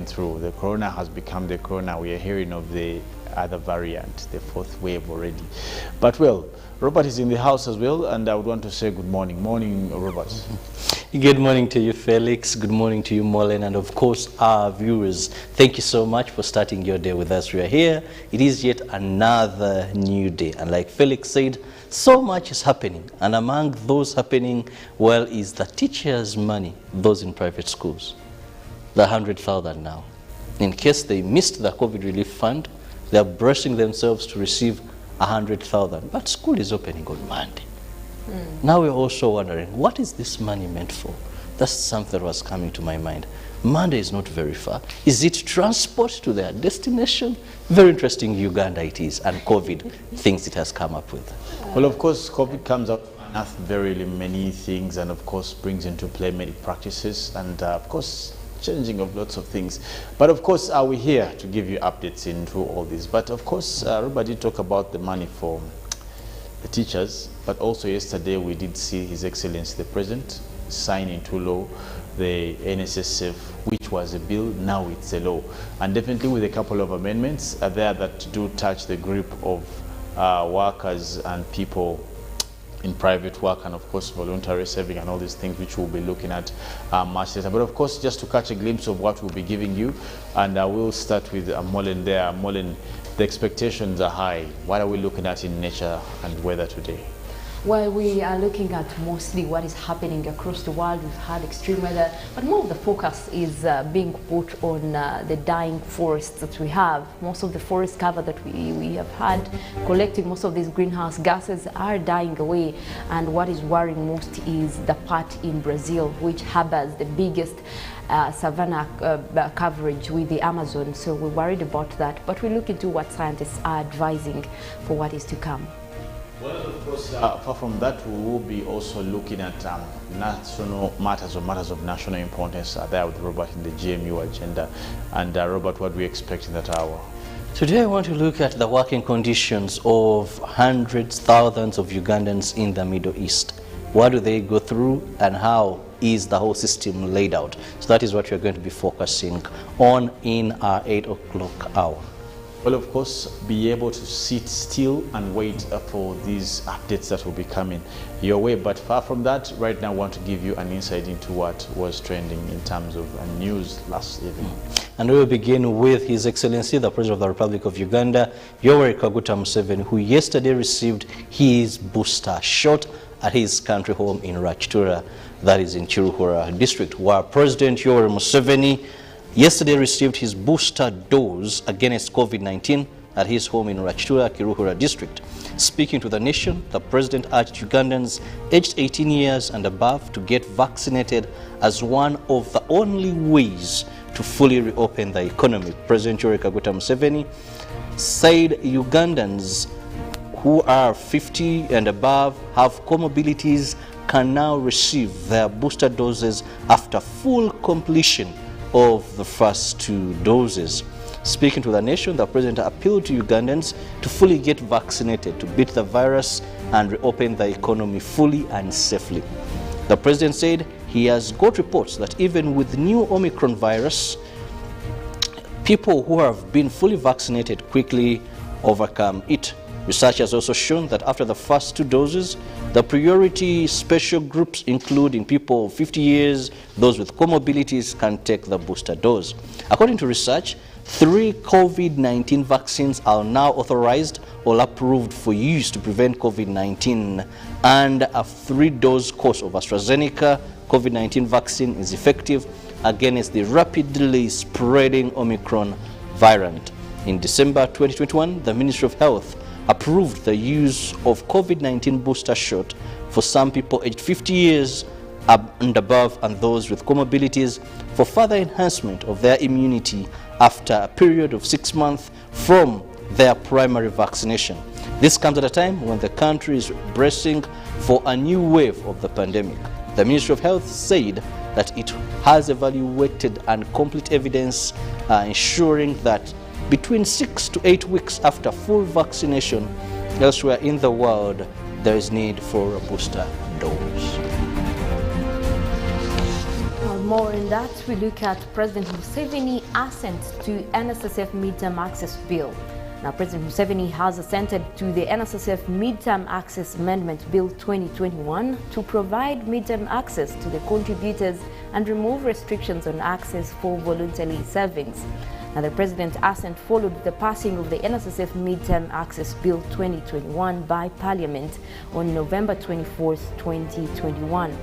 through. The corona has become the corona. We are hearing of the other variant, the fourth wave already. But well, Robert is in the house as well, and I would want to say good morning. Morning, Robert. Good morning to you, Felix. Good morning to you, Mollen, and of course, our viewers. Thank you so much for starting your day with us. We are here. It is yet another new day. And like Felix said, so much is happening. And among those happening, well, is the teachers' money, those in private schools. The 100,000 now. In case they missed the COVID relief fund, they're bracing themselves to receive 100,000. But school is opening on Monday. Now we're also wondering, what is this money meant for? That's something that was coming to my mind. Monday is not very far. Is it transport to their destination? Very interesting Uganda it is, and COVID things it has come up with. Well, of course, COVID comes up with very many things, and of course brings into play many practices, and of course changing of lots of things. But of course, we're here to give you updates into all this. But of course, everybody talk about the money for the teachers, but also yesterday we did see His Excellency the President sign into law the NSSF, which was a bill, now it's a law. And definitely with a couple of amendments there that do touch the grip of workers and people in private work, and of course voluntary saving and all these things, which we'll be looking at much later. But of course, just to catch a glimpse of what we'll be giving you, and we'll start with Mollen there. Mollen, the expectations are high. What are we looking at in nature and weather today? Well, we are looking at mostly what is happening across the world. We've had extreme weather, but more of the focus is being put on the dying forests that we have. Most of the forest cover that we have had collecting most of these greenhouse gases are dying away. And what is worrying most is the part in Brazil, which harbors the biggest savanna coverage with the Amazon. So we're worried about that, but we look into what scientists are advising for what is to come. Well, of course, apart from that, we will be also looking at national matters or matters of national importance there with Robert in the GMU agenda. And Robert, what do we expect in that hour? Today I want to look at the working conditions of hundreds, thousands of Ugandans in the Middle East. What do they go through, and how is the whole system laid out? So that is what we're going to be focusing on in our 8 o'clock hour. Well, of course, be able to sit still and wait for these updates that will be coming your way. But far from that, right now I want to give you an insight into what was trending in terms of news last evening. And we will begin with His Excellency, the President of the Republic of Uganda, Yoweri Kaguta Museveni, who yesterday received his booster shot at his country home in Rwakitura, that is in Kiruhura district, where President Yoweri Museveni yesterday received his booster dose against COVID-19 at his home in Rwakitura, Kiruhura district. Speaking to the nation, the president urged Ugandans aged 18 years and above to get vaccinated as one of the only ways to fully reopen the economy. President Yoweri Kaguta Museveni said Ugandans who are 50 and above, have comorbidities, can now receive their booster doses after full completion of the first 2 doses. Speaking to the nation, the president appealed to Ugandans to fully get vaccinated to beat the virus and reopen the economy fully and safely. The president said he has got reports that even with new Omicron virus, people who have been fully vaccinated quickly overcome it. Research has also shown that after the first 2 doses, the priority special groups, including people 50 years, those with comorbidities, can take the booster dose. According to research, 3 COVID-19 vaccines are now authorized or approved for use to prevent COVID-19, and a 3-dose course of AstraZeneca COVID-19 vaccine is effective against the rapidly spreading Omicron variant. In December 2021, the Ministry of Health approved the use of COVID-19 booster shot for some people aged 50 years and above and those with comorbidities for further enhancement of their immunity after a period of 6 months from their primary vaccination. This comes at a time when the country is bracing for a new wave of the pandemic. The Ministry of Health said that it has evaluated and complete evidence ensuring that between 6 to 8 weeks after full vaccination elsewhere in the world, there is need for a booster dose. more on that, we look at President Museveni assent to NSSF midterm access bill. Now, President Museveni has assented to the NSSF Midterm Access Amendment Bill 2021 to provide midterm access to the contributors and remove restrictions on access for voluntary savings. Now, the President's assent followed the passing of the NSSF Midterm Access Bill 2021 by Parliament on November 24, 2021.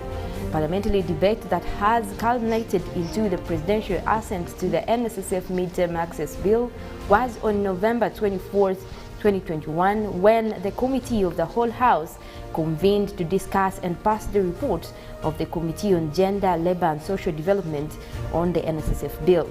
Parliamentary debate that has culminated into the presidential assent to the NSSF Midterm Access Bill was on November 24, 2021, when the Committee of the Whole House convened to discuss and pass the report of the Committee on Gender, Labour and Social Development on the NSSF bill.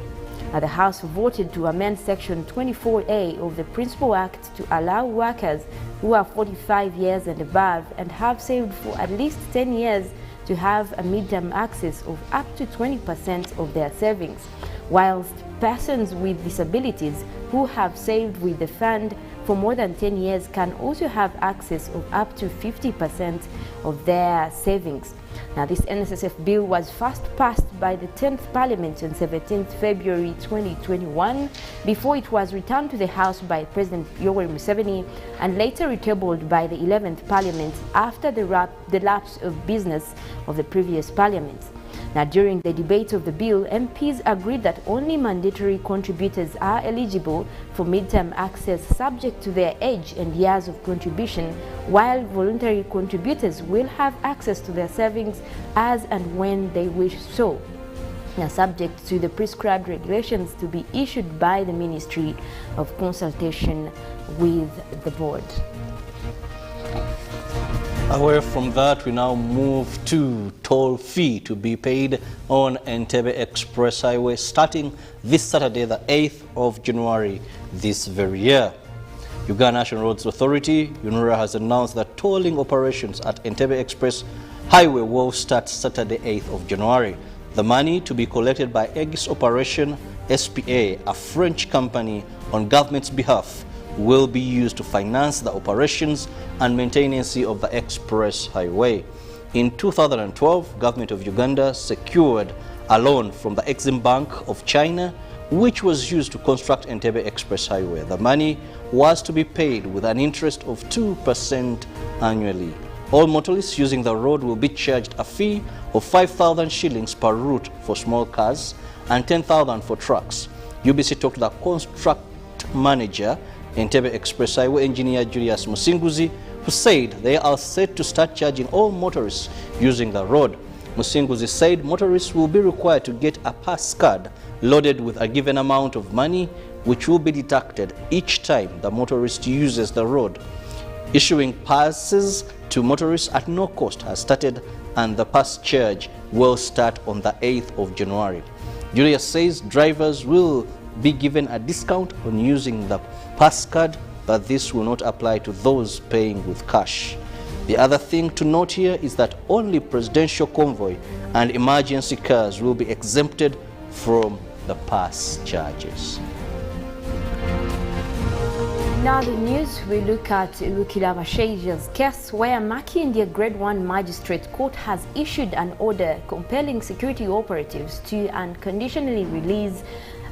The House voted to amend Section 24A of the Principal Act to allow workers who are 45 years and above and have saved for at least 10 years to have a midterm access of up to 20% of their savings, whilst persons with disabilities who have saved with the fund for more than 10 years can also have access of up to 50% of their savings. Now, this NSSF bill was first passed by the 10th Parliament on 17th February 2021 before it was returned to the House by President Yoweri Museveni and later retabled by the 11th Parliament after the lapse of business of the previous Parliament. Now, during the debate of the bill, MPs agreed that only mandatory contributors are eligible for midterm access subject to their age and years of contribution, while voluntary contributors will have access to their savings as and when they wish so. Now, subject to the prescribed regulations to be issued by the Ministry of consultation with the board. Away from that, we now move to toll fee to be paid on Entebbe Express Highway starting this Saturday, the 8th of January this very year. Uganda National Roads Authority, UNRA, has announced that tolling operations at Entebbe Express Highway will start Saturday, 8th of January. The money to be collected by Aegis Operation SPA, a French company on government's behalf, will be used to finance the operations and maintenance of the express highway. In 2012, government of Uganda secured a loan from the Exim Bank of China, which was used to construct Entebbe Express Highway. The money was to be paid with an interest of 2% annually. All motorists using the road will be charged a fee of 5,000 shillings per route for small cars and 10,000 for trucks. UBC talked to the construct manager, Entebbe Express Highway engineer Julius Musinguzi, who said they are set to start charging all motorists using the road. Musinguzi said motorists will be required to get a pass card loaded with a given amount of money, which will be deducted each time the motorist uses the road. Issuing passes to motorists at no cost has started, and the pass charge will start on the 8th of January. Julius says drivers will be given a discount on using the pass card, but this will not apply to those paying with cash. The other thing to note here is that only presidential convoy and emergency cars will be exempted from the pass charges. Now the news, we look at Kirabo case where Makindye Grade 1 Magistrate Court has issued an order compelling security operatives to unconditionally release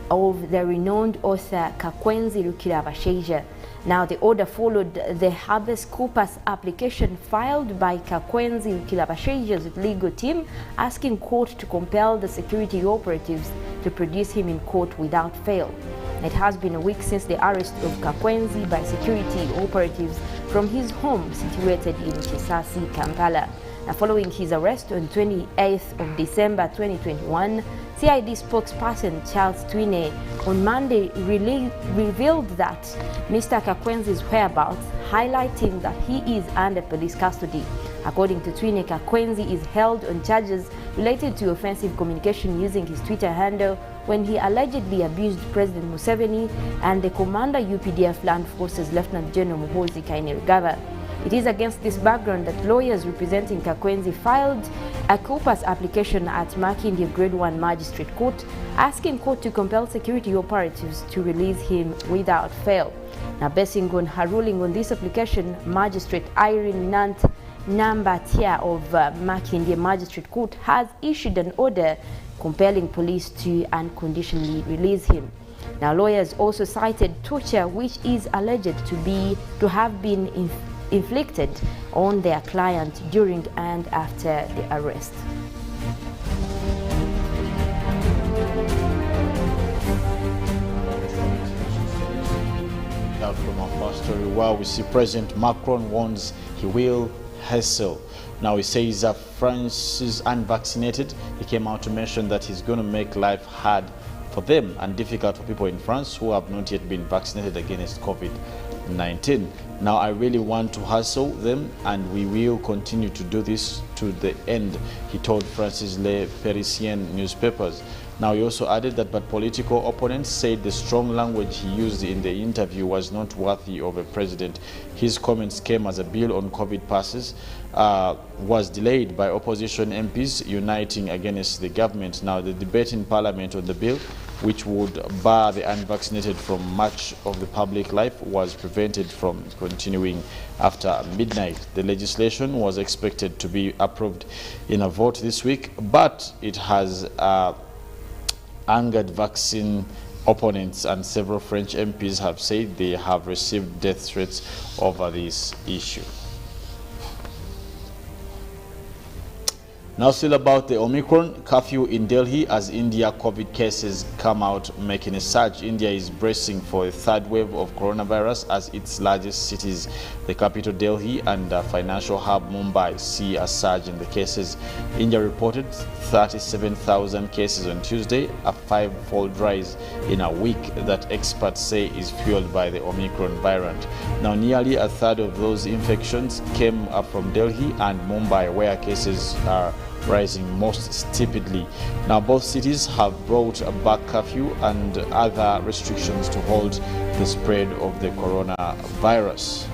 of the renowned author Kakwenzi Kirabo. Now, the order followed the habeas corpus application filed by Kakwenzi Kirabo's legal team, asking court to compel the security operatives to produce him in court without fail. It has been a week since the arrest of Kakwenzi by security operatives from his home situated in Kisasi, Kampala. Now, following his arrest on 28th of December 2021, CID spokesperson Charles Twine on Monday revealed that Mr. Kakwenzi's whereabouts, highlighting that he is under police custody. According to Twine, Kakwenzi is held on charges related to offensive communication using his Twitter handle when he allegedly abused President Museveni and the Commander UPDF Land Forces Lieutenant General Muhoozi Kainerugaba. It is against this background that lawyers representing Kakwenzi filed a corpus application at Makindye Grade 1 Magistrate Court, asking court to compel security operatives to release him without fail. Now, basing on her ruling on this application, Magistrate Irene Nant number tier of Makindye Magistrate Court has issued an order compelling police to unconditionally release him. Now, lawyers also cited torture, which is alleged to have been inflicted on their client during and after the arrest. Out from our first story, where we see President Macron warns he will hassle. Now he says France is unvaccinated. He came out to mention that he's going to make life hard for them and difficult for people in France who have not yet been vaccinated against COVID-19. Now I really want to hassle them, and we will continue to do this to the end, he told France's Le Parisien newspapers. Now he also added that but political opponents said the strong language he used in the interview was not worthy of a president. His comments came as a bill on COVID passes was delayed by opposition MPs uniting against the government. Now the debate in Parliament on the bill, which would bar the unvaccinated from much of the public life, was prevented from continuing after midnight. The legislation was expected to be approved in a vote this week, but it has angered vaccine opponents, and several French MPs have said they have received death threats over this issue. Now still about the Omicron curfew in Delhi as India COVID cases come out making a surge. India is bracing for a third wave of coronavirus as its largest cities, the capital Delhi and financial hub Mumbai, see a surge in the cases. India reported 37,000 cases on Tuesday, a five-fold rise in a week that experts say is fueled by the Omicron variant. Now nearly a third of those infections came up from Delhi and Mumbai, where cases are rising most stupidly. Now both cities have brought back curfew and other restrictions to hold the spread of the coronavirus.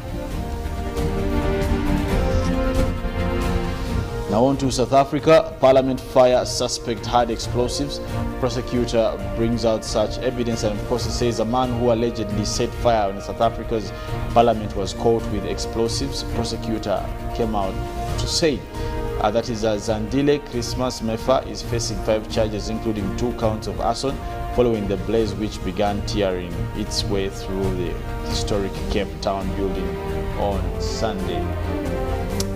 Now on to South Africa. Parliament fire suspect had explosives. Prosecutor brings out such evidence, and of course he says a man who allegedly set fire on South Africa's parliament was caught with explosives. Prosecutor came out to say that is Zandile Christmas Mefa is facing 5 charges, including 2 counts of arson, following the blaze which began tearing its way through the historic Cape Town building on Sunday.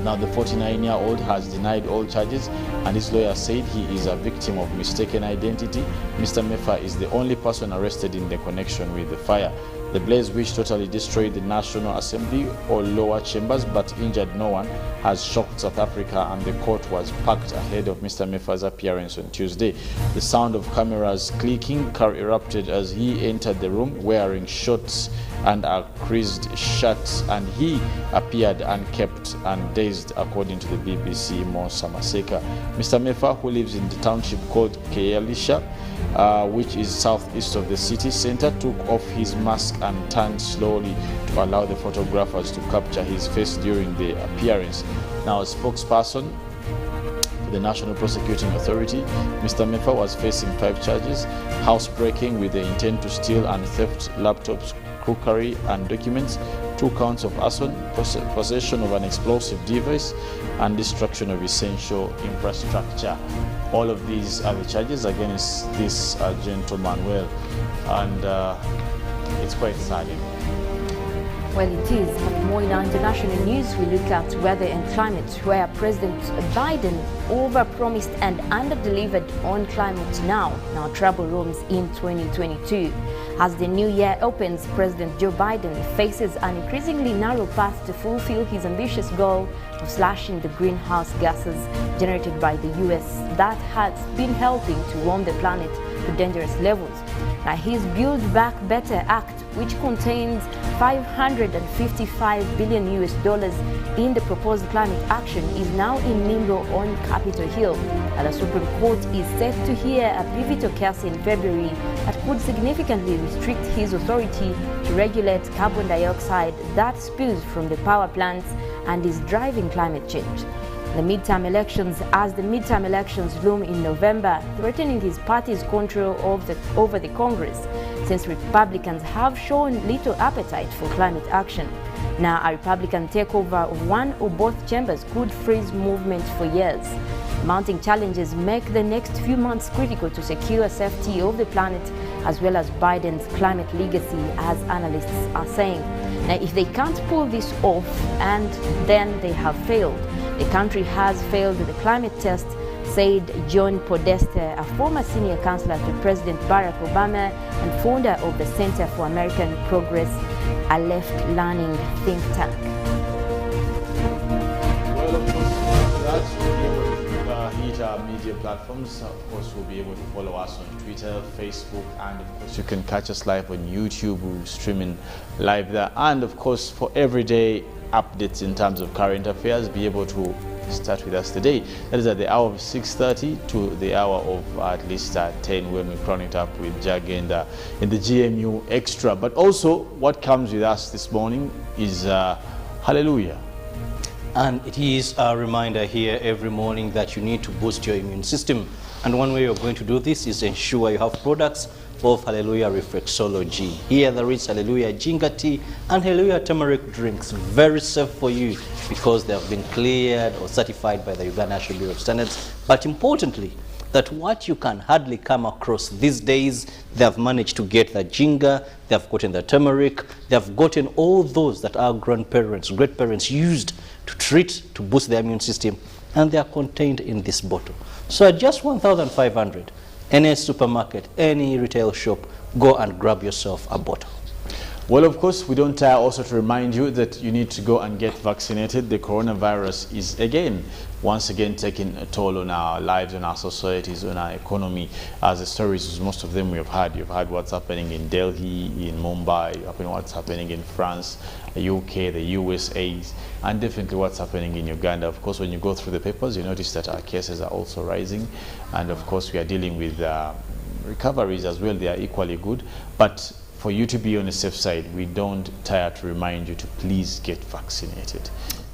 Now the 49-year-old has denied all charges, and his lawyer said he is a victim of mistaken identity. Mr. Mefa is the only person arrested in the connection with the fire. The blaze, which totally destroyed the National Assembly or lower chambers but injured no one, has shocked South Africa, and the court was packed ahead of Mr. Mefa's appearance on Tuesday. The sound of cameras clicking erupted as he entered the room wearing shorts and a creased shirt, and he appeared unkempt and dazed, according to the BBC Mosa Maseka. Mr. Mefa, who lives in the township called Keelisha, which is southeast of the city center, took off his mask and turned slowly to allow the photographers to capture his face during the appearance. Now, a spokesperson for the National Prosecuting Authority, Mr. Mefa was facing 5 charges: housebreaking with the intent to steal and theft laptops, crookery and documents, 2 counts of arson, possession of an explosive device, and destruction of essential infrastructure. All of these are the charges against this gentleman. Well, and it's quite saddening. Well, it is. But more in our international news, we look at weather and climate, where President Biden overpromised and underdelivered on climate now trouble rooms in 2022. As the new year opens, President Joe Biden faces an increasingly narrow path to fulfill his ambitious goal of slashing the greenhouse gases generated by the U.S. that has been helping to warm the planet to dangerous levels. Now, his Build Back Better Act, which contains $555 billion in the proposed climate action, is now in limbo on Capitol Hill. And the Supreme Court is set to hear a pivotal case in February that could significantly restrict his authority to regulate carbon dioxide that spills from the power plants and is driving climate change. The midterm elections loom in November, threatening his party's control over the Congress, since Republicans have shown little appetite for climate action. Now, a Republican takeover of one or both chambers could freeze movement for years. Mounting challenges make the next few months critical to secure safety of the planet as well as Biden's climate legacy, as analysts are saying. Now, if they can't pull this off, and then they have failed. The country has failed the climate test, said John Podesta, a former senior counselor to President Barack Obama and founder of the Center for American Progress, a left-leaning think tank. Well, of course, that's hit our media platforms. Of course, we'll be able to follow us on Twitter, Facebook, and of course, you can catch us live on YouTube. We're streaming live there. And of course, for everyday updates in terms of current affairs, be able to start with us today. That is at the hour of 6:30 to the hour of at least 10 when we crown it up with Jag in the GMU Extra. But also, what comes with us this morning is Hallelujah. And it is a reminder here every morning that you need to boost your immune system. And one way you're going to do this is ensure you have products of Hallelujah Reflexology. Here there is Hallelujah Ginger Tea and Hallelujah Turmeric drinks. Very safe for you because they have been cleared or certified by the Uganda National Bureau of Standards. But importantly, that what you can hardly come across these days, they have managed to get the ginger, they have gotten the turmeric, they have gotten all those that our grandparents, great parents used to treat, to boost their immune system, and they are contained in this bottle. So at just 1,500, any supermarket, any retail shop, go and grab yourself a bottle. Well, of course, we don't tire also to remind you that you need to go and get vaccinated. The coronavirus is once again taking a toll on our lives, on our societies, on our economy. As the stories, most of them we have had. You've had what's happening in Delhi, in Mumbai, what's happening in France, the UK, the USA, and definitely what's happening in Uganda. Of course, when you go through the papers, you notice that our cases are also rising. And of course, we are dealing with recoveries as well. They are equally good. But for you to be on the safe side, we don't tire to remind you to please get vaccinated.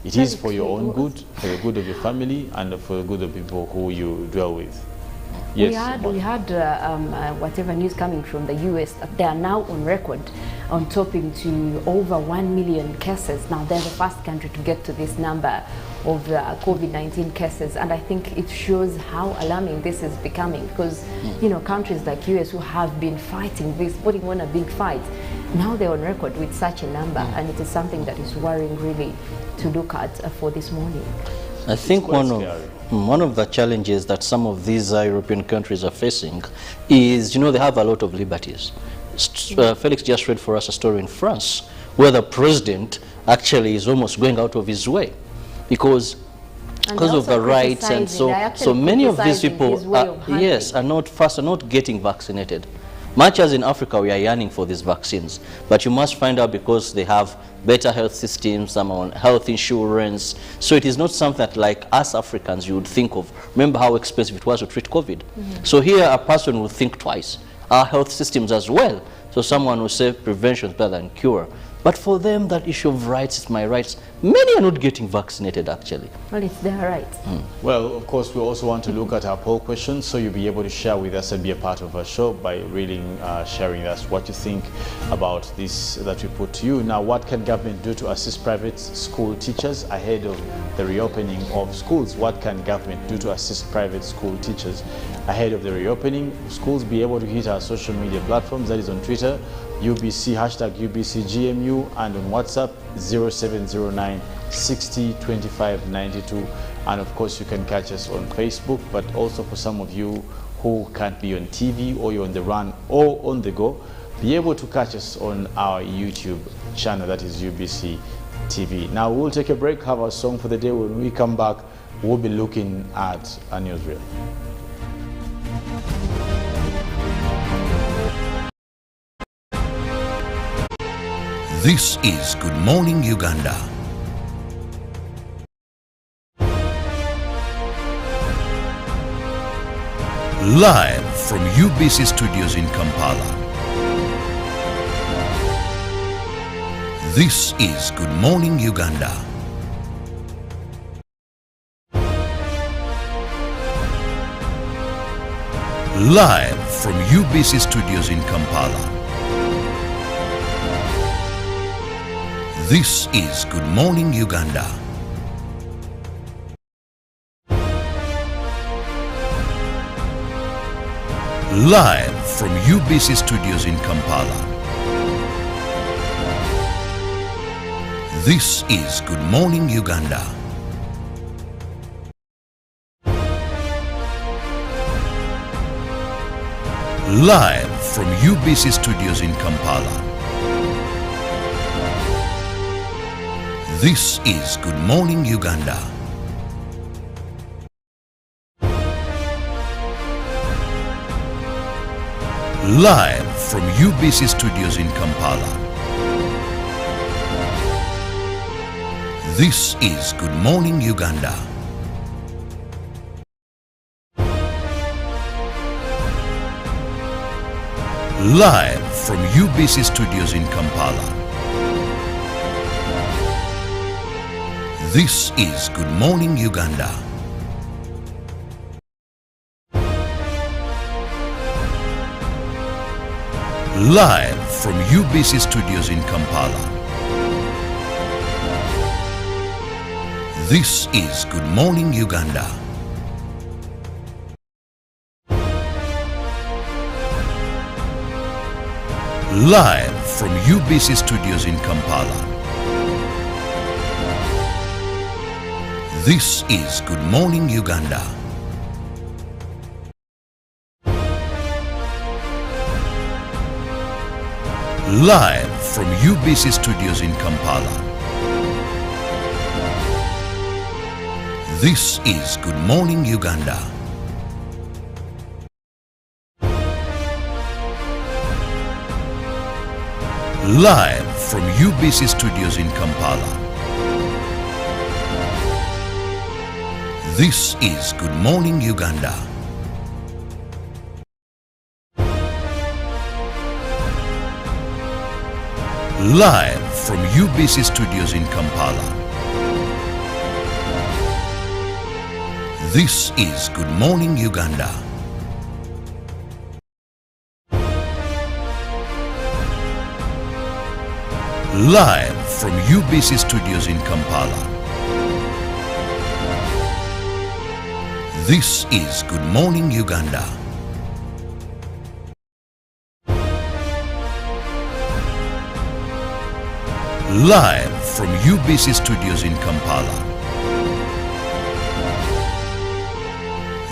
It is for your own good, for the good of your family, and for the good of people who you dwell with. Yes, we had whatever news coming from the US, they are now on record on topping to over 1 million cases. Now they're the first country to get to this number of COVID-19 cases, and I think it shows how alarming this is becoming because you know, countries like US who have been fighting this, putting on a big fight, now they're on record with such a number, and it is something that is worrying really to look at for this morning. I think one of the challenges that some of these European countries are facing is, you know, they have a lot of liberties. Felix just read for us a story in France where the president actually is almost going out of his way because of the rights, and so many of these people are not getting vaccinated. Much as in Africa we are yearning for these vaccines, but you must find out because they have better health systems, some on health insurance. So it is not something that like us Africans you would think of. Remember how expensive it was to treat COVID. So here a person will think twice. Our health systems as well. So someone will say prevention is better than cure. But for them, that issue of rights is my rights. Many are not getting vaccinated, actually. Well, it's their right. Well, of course, we also want to look at our poll questions, so you'll be able to share with us and be a part of our show by really sharing with us what you think about this that we put to you. Now, what can government do to assist private school teachers ahead of the reopening of schools? What can government do to assist private school teachers ahead of the reopening? Schools be able to hit our social media platforms, that is on Twitter, UBC, hashtag UBCGMU, and on WhatsApp 0709 60 25 92. And of course you can catch us on Facebook, but also for some of you who can't be on TV or you're on the run or on the go, be able to catch us on our YouTube channel, that is UBC TV. Now we'll take a break, have our song for the day. When we come back, we'll be looking at a newsreel. This is Good Morning Uganda. Live from UBC Studios in Kampala. This is Good Morning Uganda. Live from UBC Studios in Kampala. This is Good Morning Uganda. Live from UBC Studios in Kampala. This is Good Morning Uganda. Live from UBC Studios in Kampala. This is Good Morning Uganda. Live from UBC Studios in Kampala. This is Good Morning Uganda. Live from UBC Studios in Kampala. This is Good Morning Uganda. Live from UBC Studios in Kampala. This is Good Morning Uganda. Live from UBC Studios in Kampala. This is Good Morning Uganda. Live from UBC Studios in Kampala. This is Good Morning Uganda. Live from UBC Studios in Kampala. This is Good Morning Uganda. Live from UBC Studios in Kampala. This is Good Morning Uganda. Live from UBC Studios in Kampala. This is Good Morning Uganda. Live from UBC Studios in Kampala.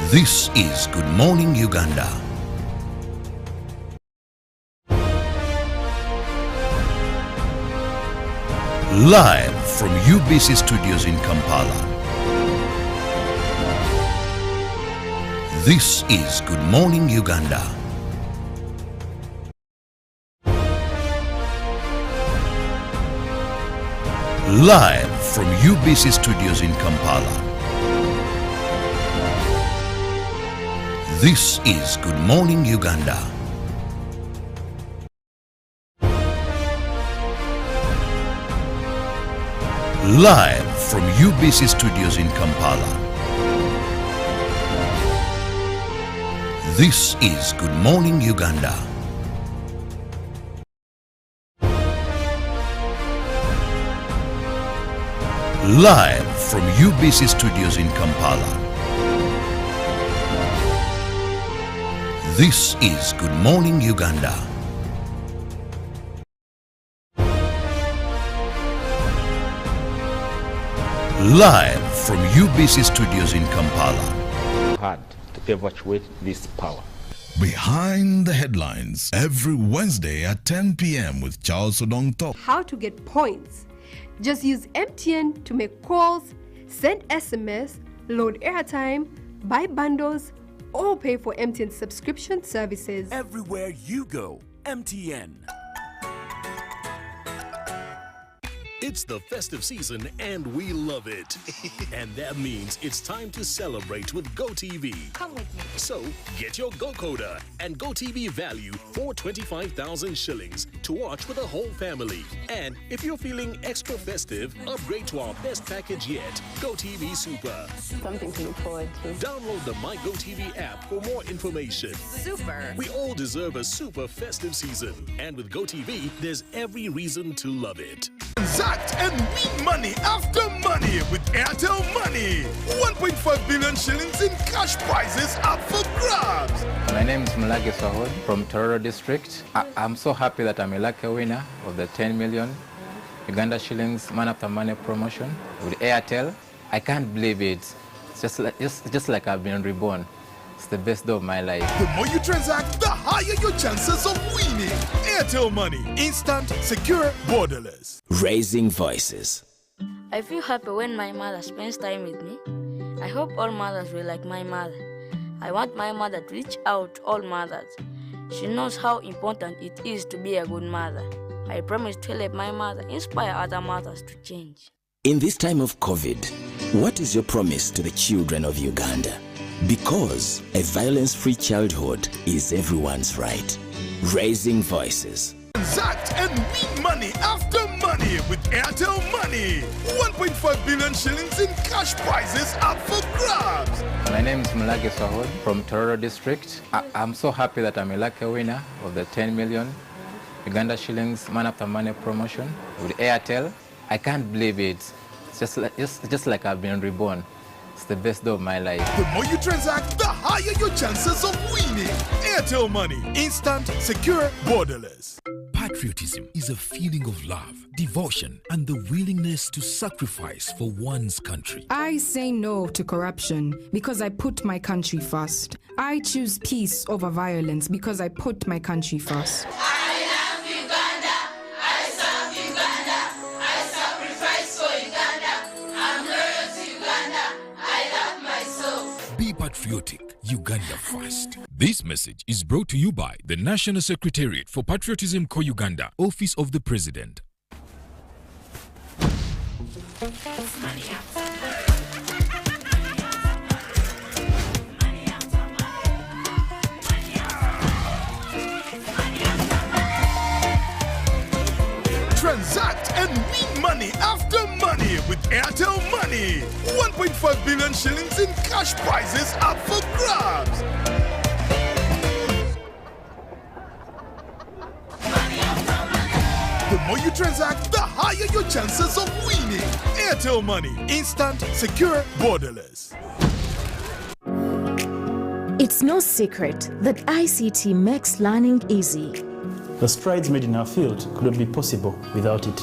This is Good Morning Uganda. Live from UBC Studios in Kampala. This is Good Morning Uganda. Live from UBC Studios in Kampala. This is Good Morning Uganda. Live from UBC Studios in Kampala. This is Good Morning Uganda. Live from UBC Studios in Kampala. This is Good Morning Uganda. Live from UBC Studios in Kampala. Hard to evacuate this power. Behind the headlines, every Wednesday at 10 p.m. with Charles Odongto. How to get points. Just use MTN to make calls, send SMS, load airtime, buy bundles, or pay for MTN subscription services. Everywhere you go, MTN. It's the festive season and we love it. And that means it's time to celebrate with GoTV. Come with me. So get your GoCoder and GoTV value for 25,000 shillings to watch with the whole family. And if you're feeling extra festive, upgrade to our best package yet, GoTV Super. Something to look forward to. Download the My GoTV app for more information. Super. We all deserve a super festive season. And with GoTV, there's every reason to love it. Transact and win money after money with Airtel Money. 1.5 billion shillings in cash prizes up for grabs. My name is Mulage Swahod from Tororo District. I'm so happy that I'm a lucky winner of the 10 million Uganda shillings man after money promotion with Airtel. I can't believe it. It's just like I've been reborn. It's the best day of my life. The more you transact, the higher your chances of winning. Airtel Money. Instant, secure, borderless. Raising voices. I feel happy when my mother spends time with me. I hope all mothers will like my mother. I want my mother to reach out to all mothers. She knows how important it is to be a good mother. I promise to help my mother inspire other mothers to change. In this time of COVID, what is your promise to the children of Uganda? Because a violence-free childhood is everyone's right. Raising voices. Transact and win money after money with Airtel Money. 1.5 billion shillings in cash prizes up for grabs. My name is Mulage Swahod from Tororo District. I'm so happy that I'm a lucky winner of the 10 million Uganda shillings man after money promotion with Airtel. I can't believe it. It's just like I've been reborn. It's the best day of my life. The more you transact, the higher your chances of winning. Airtel Money. Instant, secure, borderless. Patriotism is a feeling of love, devotion, and the willingness to sacrifice for one's country. I say no to corruption because I put my country first. I choose peace over violence because I put my country first. Be patriotic, Uganda first. This message is brought to you by the National Secretariat for Patriotism Co-Uganda, Office of the President. Transact and win money after money with Airtel Money. 1.5 billion shillings in cash prizes up for grabs. The more you transact, the higher your chances of winning. Airtel Money. Instant, secure, borderless. It's no secret that ICT makes learning easy. The strides made in our field couldn't be possible without it.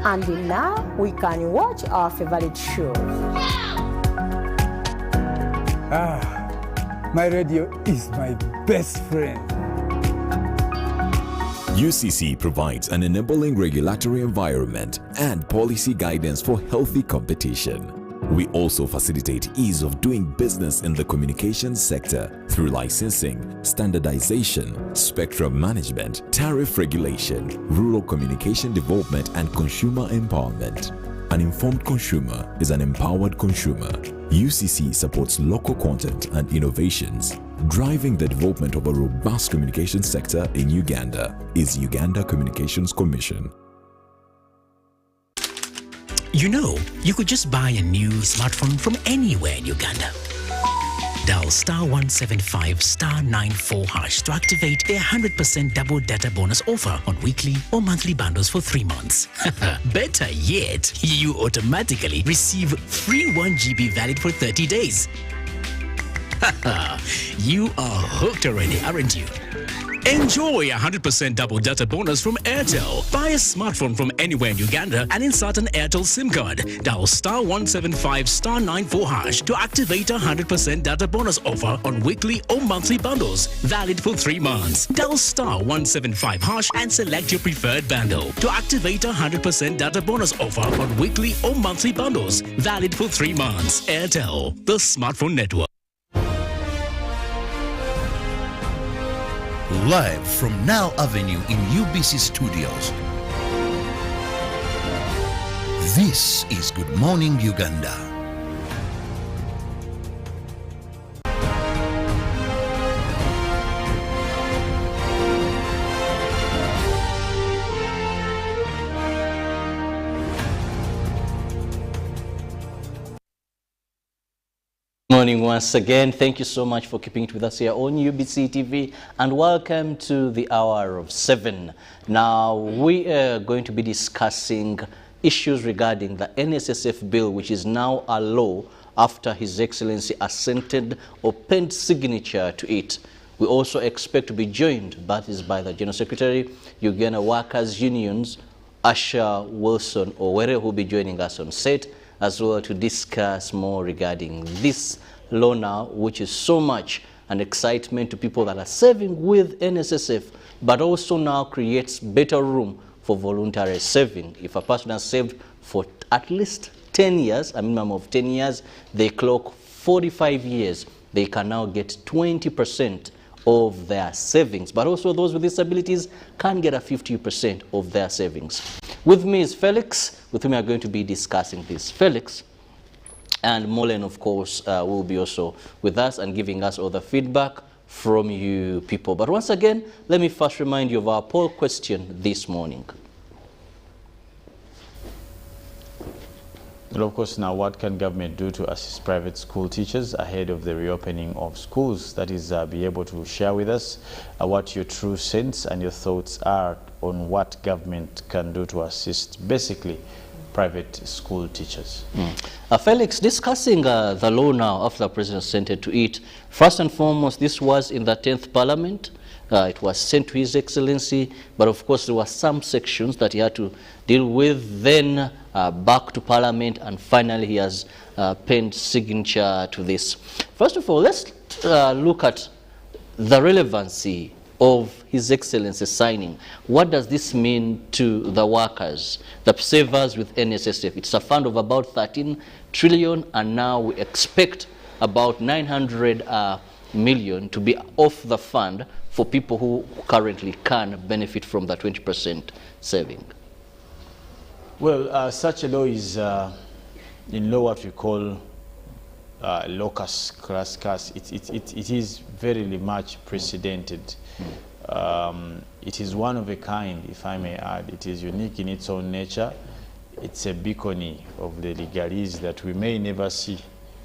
And now we can watch our favorite show. My radio is my best friend. UCC provides an enabling regulatory environment and policy guidance for healthy competition. We also facilitate ease of doing business in the communications sector through licensing, standardization, spectrum management, tariff regulation, rural communication development, and consumer empowerment. An informed consumer is an empowered consumer. UCC supports local content and innovations. Driving the development of a robust communication sector in Uganda is Uganda Communications Commission. You know, you could just buy a new smartphone from anywhere in Uganda. Dial *175 *94 hash to activate their 100% double data bonus offer on weekly or monthly bundles for 3 months. Better yet, you automatically receive free 1 GB valid for 30 days. You are hooked already, aren't you? Enjoy 100% double data bonus from Airtel. Buy a smartphone from anywhere in Uganda and insert an Airtel SIM card. Dial *175 *94 hash to activate a 100% data bonus offer on weekly or monthly bundles. Valid for 3 months. Dial *175 hash and select your preferred bundle to activate a 100% data bonus offer on weekly or monthly bundles. Valid for 3 months. Airtel, the smartphone network. Live from Now Avenue in UBC Studios. This is Good Morning Uganda. morning once again. Thank you so much for keeping it with us here on UBC TV, and welcome to the hour of 7. Now, we are going to be discussing issues regarding the NSSF bill, which is now a law after His Excellency assented or penned signature to it. We also expect to be joined by the General Secretary, Uganda Workers Unions, Asha Wilson Owere, who will be joining us on set, as well to discuss more regarding this law now, which is so much an excitement to people that are saving with NSSF, but also now creates better room for voluntary saving. If a person has saved for at least 10 years, a minimum of 10 years, they clock 45 years, they can now get 20% of their savings. But also those with disabilities can get a 50% of their savings. With me is Felix, with whom we are going to be discussing this. Felix and Mollen, of course, will be also with us and giving us all the feedback from you people. But once again, let me first remind you of our poll question this morning. Well, of course, now what can government do to assist private school teachers ahead of the reopening of schools? That is, be able to share with us what your true sense and your thoughts are on what government can do to assist, basically, private school teachers. Felix, discussing the law now after the President assented to it, first and foremost, this was in the 10th Parliament. It was sent to His Excellency, but of course there were some sections that he had to deal with, then back to Parliament, and finally he has penned signature to this. First of all, let's look at the relevancy of His Excellency signing. What does this mean to the workers, the savers with NSSF? It's a fund of about 13 trillion, and now we expect about 900 million to be off the fund for people who currently can benefit from the 20% saving. Well, such a law is in law what we call locus class cast. It is very much precedented. It is one of a kind, if I may add. It is unique in its own nature. It's a beacon of the legalese that we may never see,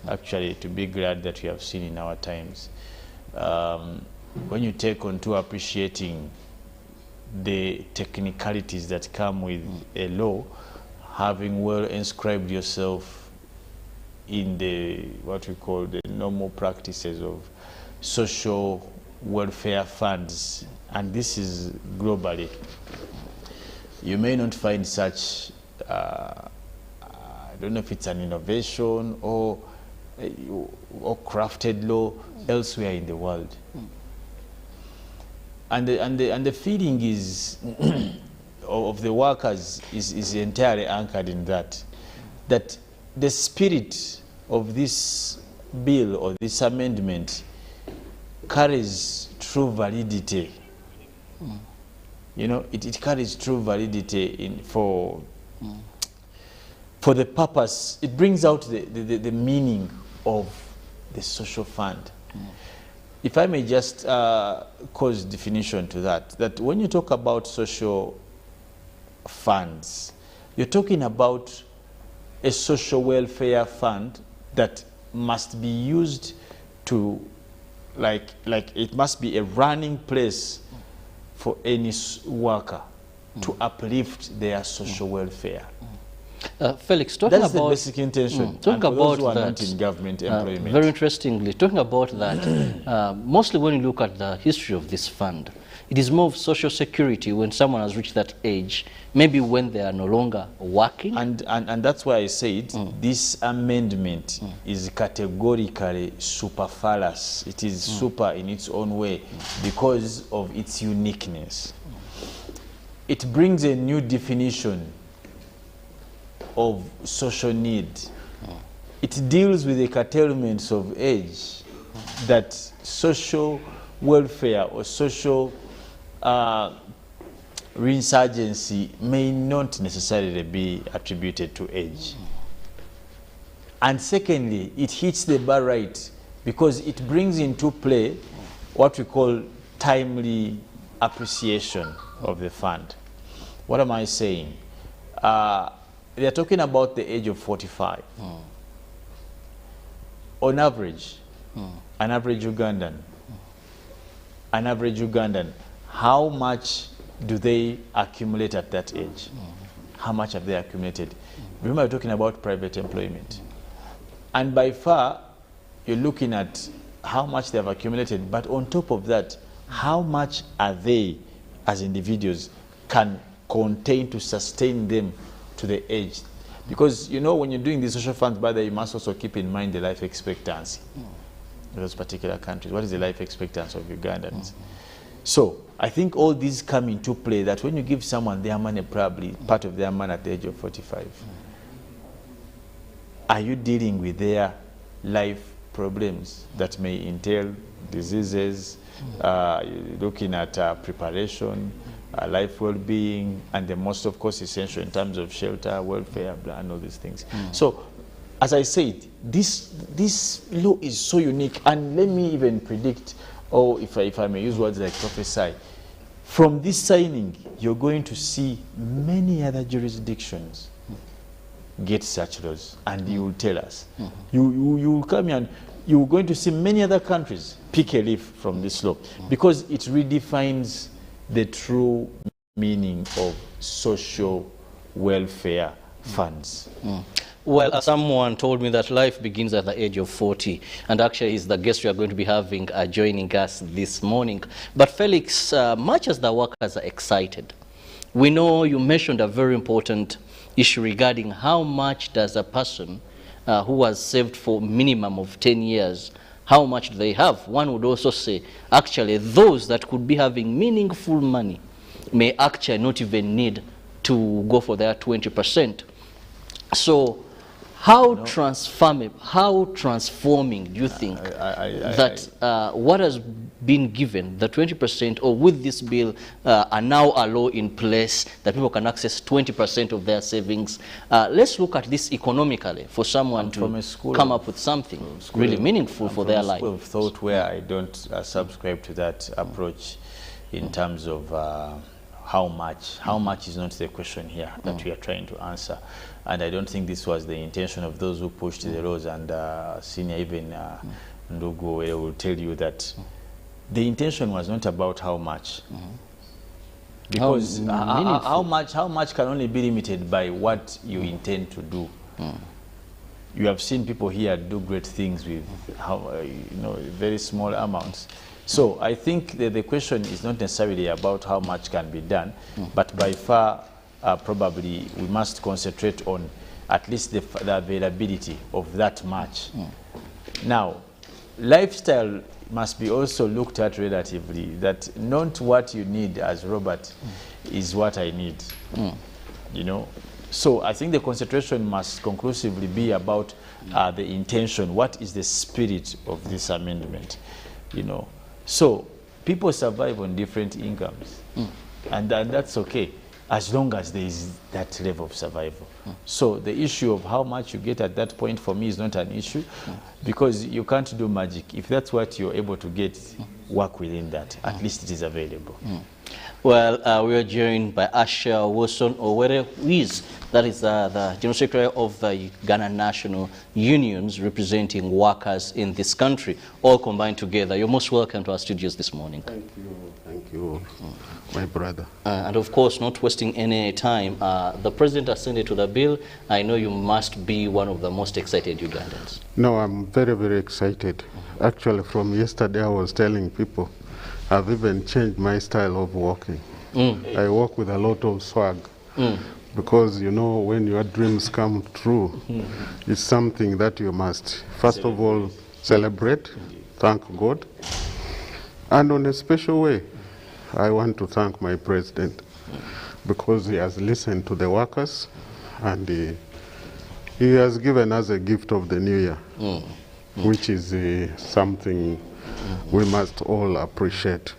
actually, to be glad that we have seen in our times. When you take on to appreciating the technicalities that come with a law, having well inscribed yourself in the what we call the normal practices of social welfare funds, and this is globally, you may not find such I don't know if it's an innovation or crafted law elsewhere in the world. And the feeling is of the workers is entirely anchored in that the spirit of this bill or this amendment carries true validity. You know, it carries true validity for the purpose. It brings out the meaning of the social fund. If I may just cause definition to that when you talk about social funds, you're talking about a social welfare fund that must be used to, like it must be a running place for any worker to uplift their social welfare. Felix, talking that's about the basic intention. Talking about those who are that, not in government employment. Very interestingly, talking about that, mostly when you look at the history of this fund, it is more of social security when someone has reached that age, maybe when they are no longer working. And that's why I said this amendment is categorically superfluous. It is super in its own way because of its uniqueness. It brings a new definition of social need. It deals with the curtailments of age that social welfare or social reinsurgency may not necessarily be attributed to age. And secondly, it hits the bar right because it brings into play what we call timely appreciation of the fund. What am I saying? They are talking about the age of 45. on average, an average Ugandan, how much do they accumulate at that age? How much have they accumulated? Remember, we're talking about private employment. And by far, you're looking at how much they have accumulated, but on top of that, how much are they, as individuals, can contain to sustain them to the age? Because, you know, when you're doing these social funds, by the way, you must also keep in mind the life expectancy in those particular countries. What is the life expectancy of Ugandans? So I think all these come into play, that when you give someone their money, probably part of their money at the age of 45, are you dealing with their life problems that may entail diseases, looking at preparation, life well-being, and the most, of course, essential in terms of shelter, welfare, and all these things. So, as I said, this law is so unique, and let me even predict, or if I may use words like prophesy, from this signing, you're going to see many other jurisdictions get such laws, and you will tell us. You will come here and you're going to see many other countries pick a leaf from this law, because it redefines the true meaning of social welfare funds. Well, someone told me that life begins at the age of 40, and actually he's the guest we are going to be having joining us this morning. But Felix, much as the workers are excited, we know you mentioned a very important issue regarding how much does a person who has saved for minimum of 10 years, how much do they have? One would also say, actually, those that could be having meaningful money may actually not even need to go for their 20%. So how transforming do you think that what has been given, the 20%, or with this bill, are now a law in place that people can access 20% of their savings? Let's look at this economically for someone to come up with something really meaningful for their life. School of thought where I don't subscribe to that approach in terms of how much. How much is not the question here that we are trying to answer. And I don't think this was the intention of those who pushed the laws, and senior even Ndugu will tell you that the intention was not about how much. Because how much can only be limited by what you intend to do. You have seen people here do great things with very small amounts. So I think that the question is not necessarily about how much can be done, but by far probably we must concentrate on at least the availability of that much. Now, lifestyle must be also looked at relatively, that not what you need as Robert is what I need, you know. So I think the concentration must conclusively be about the intention. What is the spirit of this amendment, you know? So people survive on different incomes, and that's okay, as long as there is that level of survival. So the issue of how much you get at that point for me is not an issue, because you can't do magic. If that's what you're able to get, work within that. At least it is available. Well, we are joined by Asha Wilson Owere, who is, that is the General Secretary of the Ghana National Unions representing workers in this country, all combined together. You're most welcome to our studios this morning. Thank you, my brother. And of course, not wasting any time, the President has sent it to the bill. I know you must be one of the most excited Ugandans. No, I'm very, very excited. Actually, from yesterday, I was telling people, I've even changed my style of walking. I walk with a lot of swag. Because, you know, when your dreams come true, it's something that you must, first of all, celebrate, thank God. And on a special way, I want to thank my president, because he has listened to the workers, and he has given us a gift of the new year, which is something we must all appreciate.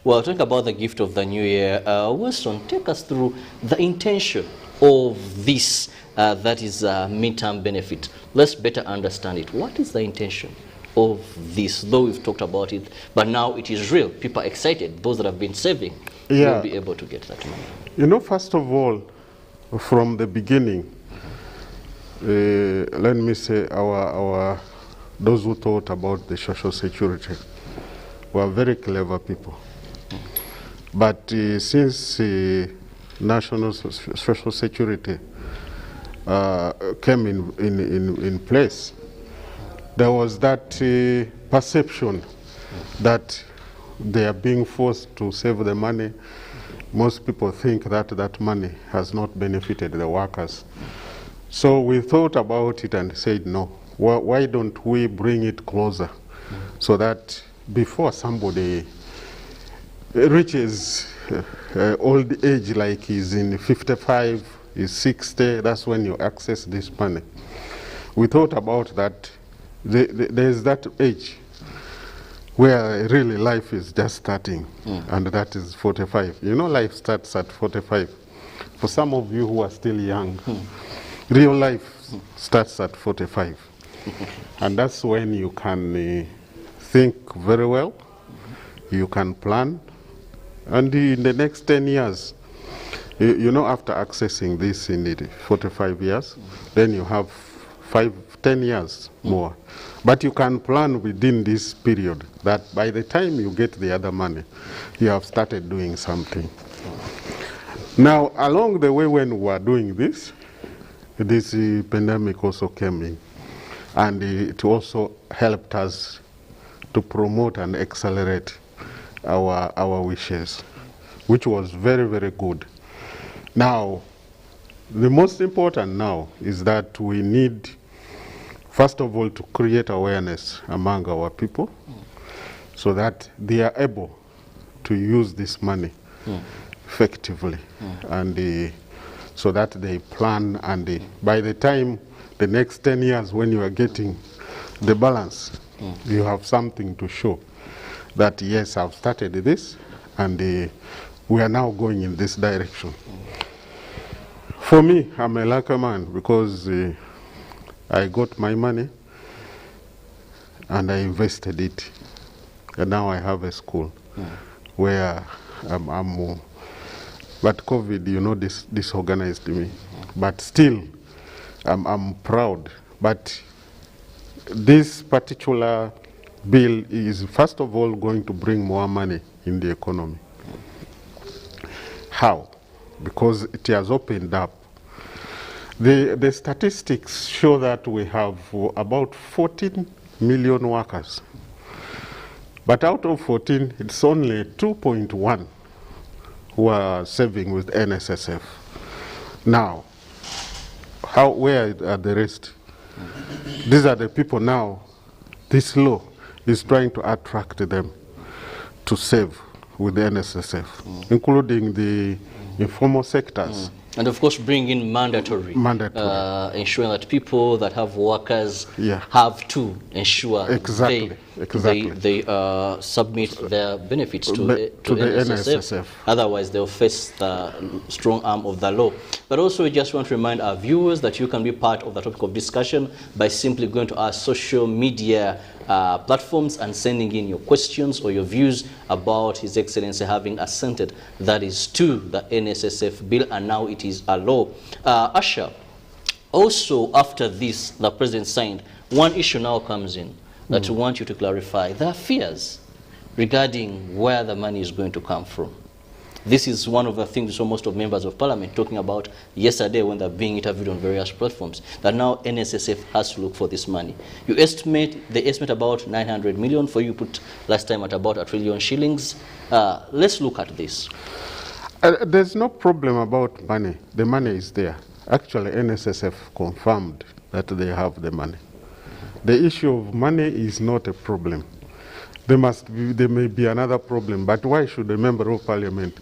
Well, talking about the gift of the new year, Wilson, take us through the intention of this, that is midterm benefit. Let's better understand it. What is the intention of this? Though we've talked about it, but now it is real. People are excited. Those that have been saving will be able to get that money. You know, first of all, from the beginning, let me say our those who thought about the social security were very clever people. But since national social security came in place, there was that perception that they are being forced to save the money. Most people think that that money has not benefited the workers. So we thought about it and said, no, why don't we bring it closer so that before somebody reaches old age, like he's in 55, he's 60, that's when you access this money. We thought about that. There's that age where really life is just starting, and that is 45. You know, life starts at 45. For some of you who are still young, real life starts at 45. And that's when you can think very well, you can plan, and in the next 10 years, you know, after accessing this in the 45 years, then you have 10 years more. But you can plan within this period that by the time you get the other money, you have started doing something. Now, along the way when we were doing this pandemic also came in, and it also helped us to promote and accelerate our wishes, which was very, very good. Now, the most important now is that we need, first of all, to create awareness among our people so that they are able to use this money effectively, and so that they plan, and by the time the next 10 years when you are getting the balance, you have something to show that, yes, I've started this, and we are now going in this direction. For me, I'm a lucky man because I got my money and I invested it, and now I have a school where I'm but COVID, you know, disorganized me. But still, I'm proud. But this particular bill is, first of all, going to bring more money in the economy. How? Because it has opened up. The statistics show that we have about 14 million workers. But out of 14, it's only 2.1 who are saving with NSSF. Now, where are the rest? These are the people now, this law is trying to attract them to save with the NSSF, including the informal sectors. And of course, bring in mandatory. Ensuring that people that have workers have to ensure they submit their benefits to the NSSF. Otherwise, they'll face the strong arm of the law. But also, we just want to remind our viewers that you can be part of the topic of discussion by simply going to our social media platforms and sending in your questions or your views about His Excellency having assented, that is, to the NSSF bill, and now it is a law. Asha, also after this, the President signed, one issue now comes in that we want you to clarify. There are fears regarding where the money is going to come from. This is one of the things so most of members of parliament talking about yesterday when they're being interviewed on various platforms, that now NSSF has to look for this money. They estimate about 900 million, for you put last time at about 1 trillion shillings. Let's look at this. There's no problem about money. The money is there. Actually, NSSF confirmed that they have the money. The issue of money is not a problem. There may be another problem, but why should a member of parliament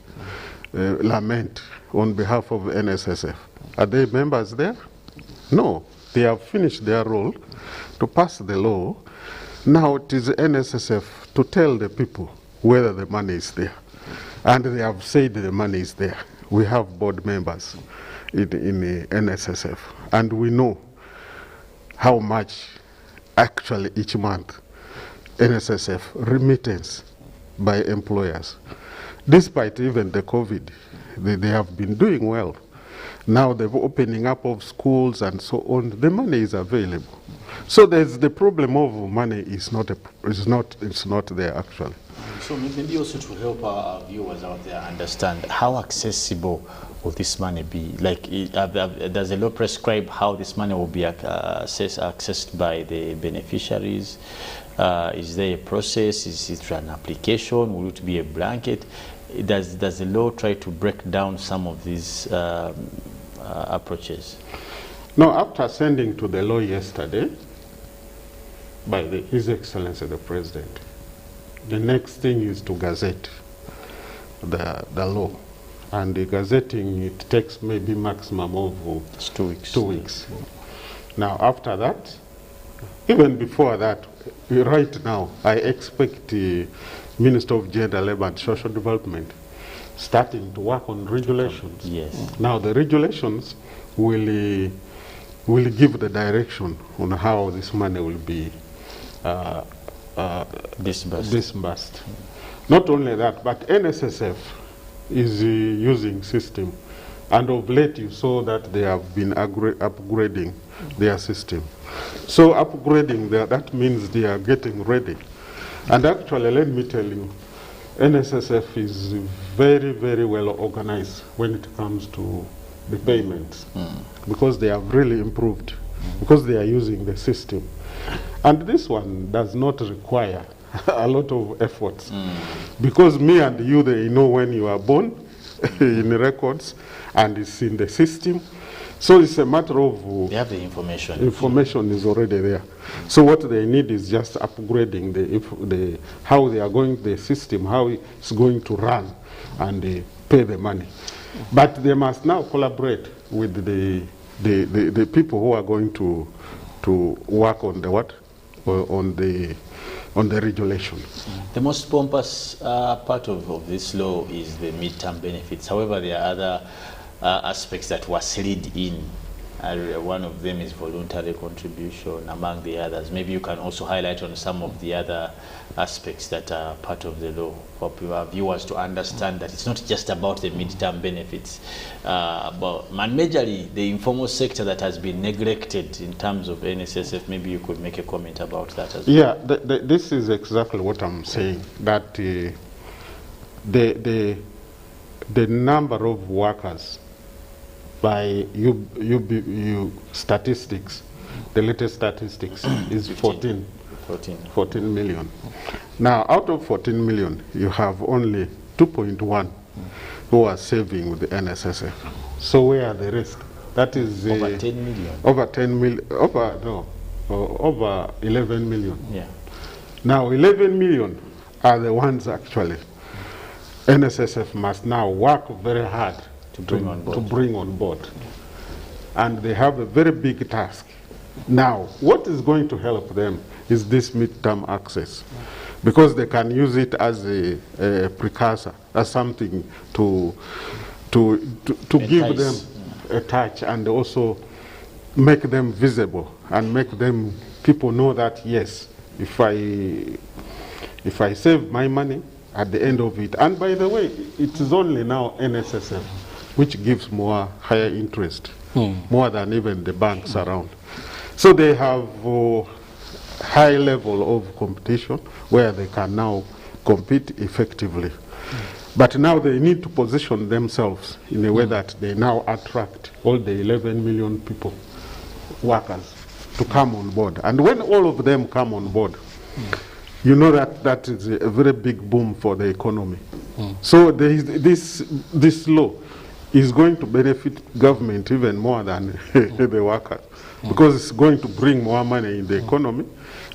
lament on behalf of NSSF? Are they members there? No, they have finished their role to pass the law. Now it is NSSF to tell the people whether the money is there. And they have said the money is there. We have board members in the NSSF, and we know how much actually each month NSSF remittance by employers. Despite even the COVID, they have been doing well. Now they're opening up of schools and so on. The money is available. So there's the problem of money is not there actually. So maybe also to help our viewers out there understand how accessible will this money be? Like, does the law prescribe how this money will be accessed by the beneficiaries? Is there a process? Is it an application? Will it be a blanket? Does the law try to break down some of these approaches? No, after sending to the law yesterday by His Excellency the President, the next thing is to gazette the law. And the gazetting, it takes maybe maximum of 2 weeks. 2 weeks. Now, after that, even before that, right now, I expect the Minister of Gender, Labour and Social Development starting to work on regulations. Yes. Now, the regulations will give the direction on how this money will be disbursed. Not only that, but NSSF is using system, and of late you saw that they have been upgrading their system. So upgrading, that means they are getting ready. And actually, let me tell you, NSSF is very, very well organized when it comes to the payments, because they have really improved, because they are using the system. And this one does not require a lot of efforts, because me and you, they know when you are born in records, and it's in the system. So it's a matter of they have the information. Information is already there. So what they need is just upgrading how they are going, the system, how it's going to run, and pay the money. But they must now collaborate with the people who are going to work on the what, on the regulation. The most pompous part of this law is the midterm benefits. However, there are other aspects that were slid in. One of them is voluntary contribution, among the others. Maybe you can also highlight on some of the other aspects that are part of the law for our viewers to understand that it's not just about the midterm benefits, but majorly the informal sector that has been neglected in terms of NSSF. Maybe you could make a comment about that as well. Yeah, this is exactly what I'm saying, that the number of workers by you statistics, the latest statistics is 14 million. Now, out of 14 million, you have only 2.1 who are saving with the NSSF. So where are the rest? That is over 10 million. Over 11 million. Yeah. Now, 11 million are the ones actually NSSF must now work very hard to bring on board. And they have a very big task. Now, what is going to help them is this midterm access, because they can use it as a precursor, as something to give them a touch, and also make them visible, and make them people know that, yes, if I save my money at the end of it, and by the way, it is only now NSSF which gives higher interest, more than even the banks around. So they have a high level of competition where they can now compete effectively. But now they need to position themselves in a way that they now attract all the 11 million people, workers, to come on board. And when all of them come on board, you know that is a very big boom for the economy. So there is this law is going to benefit government even more than the workers, because it's going to bring more money in the economy.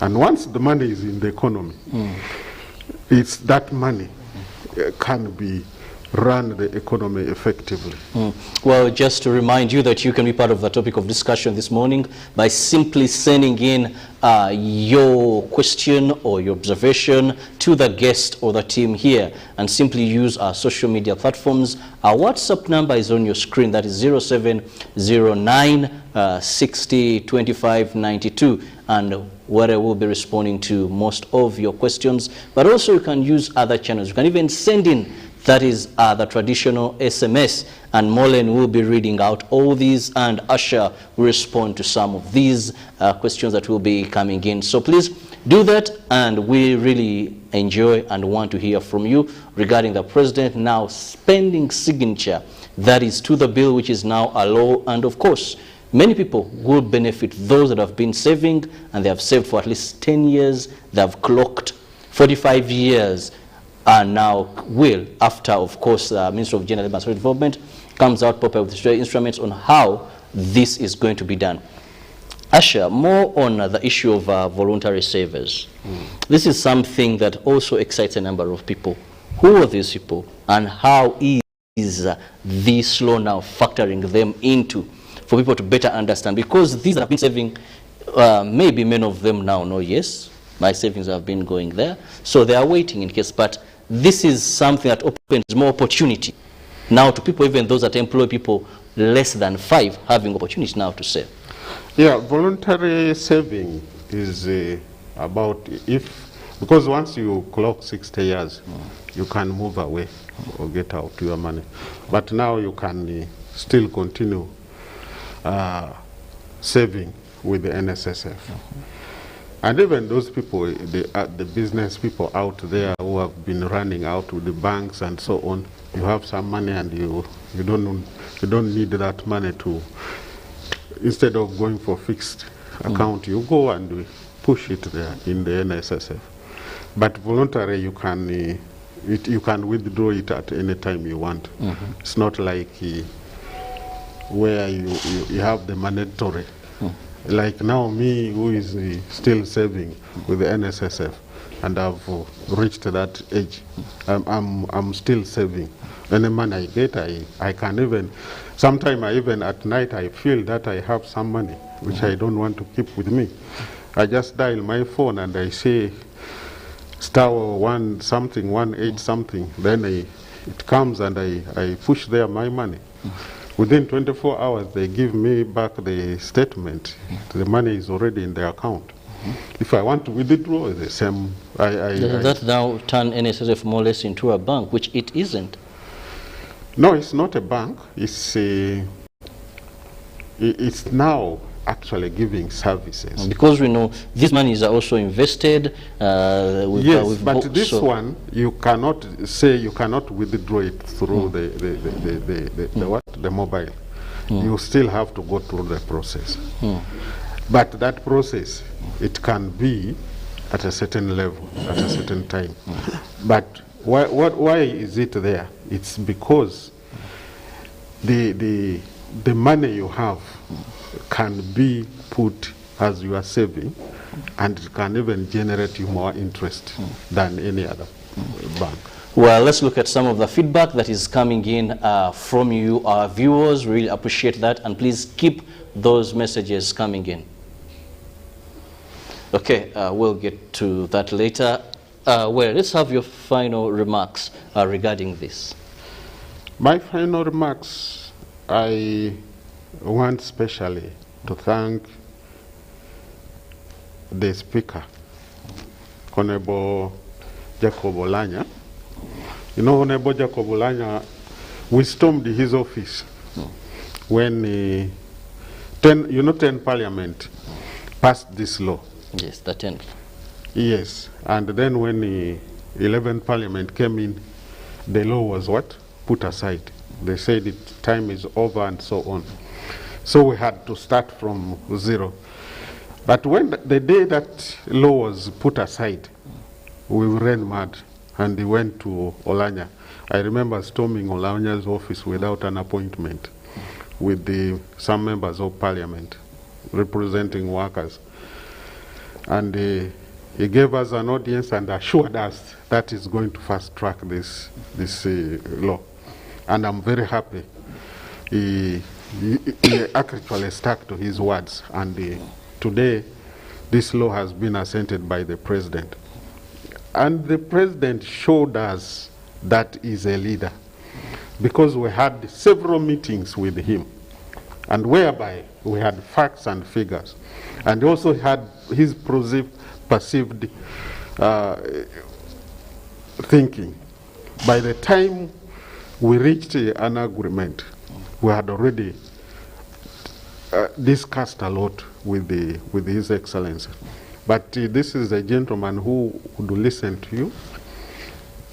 And once the money is in the economy, it's that money can be run the economy effectively. Well, just to remind you that you can be part of the topic of discussion this morning by simply sending in your question or your observation to the guest or the team here, and simply use our social media platforms. Our WhatsApp number is on your screen. That is 0709 60 25 92, and where I will be responding to most of your questions. But also you can use other channels. You can even send in That is the traditional SMS, and Mollen will be reading out all these, and Asha will respond to some of these questions that will be coming in. So please do that, and we really enjoy and want to hear from you regarding the president now spending signature that is to the bill, which is now a law. And of course, many people will benefit, those that have been saving, and they have saved for at least 10 years, they have clocked 45 years, and now will, after, of course, the Minister of Gender and Social Development comes out proper with instruments on how this is going to be done. Asha, more on the issue of voluntary savers. This is something that also excites a number of people. Who are these people, and how is this law now factoring them into, for people to better understand? Because these have been saving, maybe many of them now know, yes, my savings have been going there, so they are waiting in case, but this is something that opens more opportunity now to people, even those that employ people less than 5, having opportunity now to save. Yeah, voluntary saving is about because once you clock 60 years, you can move away or get out your money. But now you can still continue saving with the NSSF. And even those people, the business people out there who have been running out with the banks and so on, you have some money and you don't need that money to, instead of going for fixed account, you go and push it there in the NSSF. But voluntary, you can withdraw it at any time you want. It's not like where you have the mandatory. Like now, me who is still saving with the NSSF, and I've reached that age, I'm still saving. Any money I get, I can even, sometimes I even at night I feel that I have some money which I don't want to keep with me. I just dial my phone and I say *1 something, 18 something, then it comes and I push there my money. Within 24 hours, they give me back the statement. The money is already in the account. If I want to withdraw, the same. That now turn NSSF more or less into a bank, which it isn't. No, it's not a bank. It's now actually giving services. Because we know these monies are also invested. Yes, but this one, you cannot say, you cannot withdraw it through the mobile. You still have to go through the process. But that process, it can be at a certain level, at a certain time. But why is it there? It's because the money you have can be put as you are saving, and it can even generate you more interest than any other bank. Well, let's look at some of the feedback that is coming in from you, our viewers. Really appreciate that, and please keep those messages coming in. Okay, we'll get to that later. Well, let's have your final remarks regarding this. My final remarks, I want specially to thank the Speaker, Honorable Jacob Olanya. You know, Honorable Jacob Olanya, we stormed his office when 10 Parliament passed this law. Yes, the 10th. Yes, and then when 11th Parliament came in, the law was what? Put aside. They said time is over and so on. So we had to start from zero. But when the day that law was put aside, we ran mad and we went to Olanya. I remember storming Olanya's office without an appointment with some members of Parliament representing workers. And he gave us an audience and assured us that is going to fast track this law. And I'm very happy. He actually stuck to his words, and today this law has been assented by the President. And the President showed us that he's a leader, because we had several meetings with him, and whereby we had facts and figures, and also had his perceived thinking, by the time we reached an agreement, we had already discussed a lot with His Excellency. But this is a gentleman who would listen to you,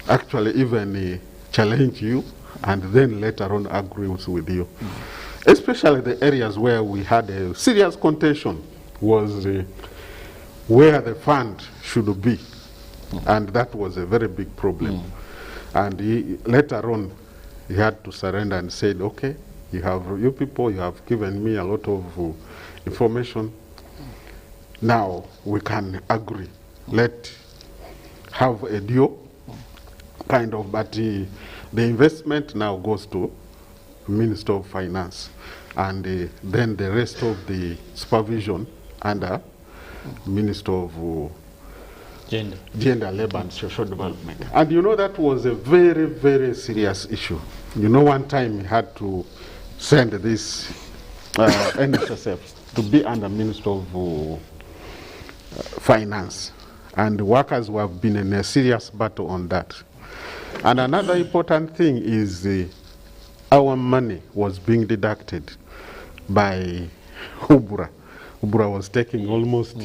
actually even challenge you, and then later on agrees with you. Especially the areas where we had a serious contention was where the fund should be. And that was a very big problem. And later on, he had to surrender and said, okay, you people, you have given me a lot of information. Now we can agree. Let's have a deal, kind of, but the investment now goes to Minister of Finance, and then the rest of the supervision under Minister of Gender, Labor and Social Development. And you know, that was a very, very serious issue. You know, one time we had to send this NSSF to be under Minister of Finance, and the workers who have been in a serious battle on that. And another important thing is our money was being deducted by Ubura. Ubura was taking almost.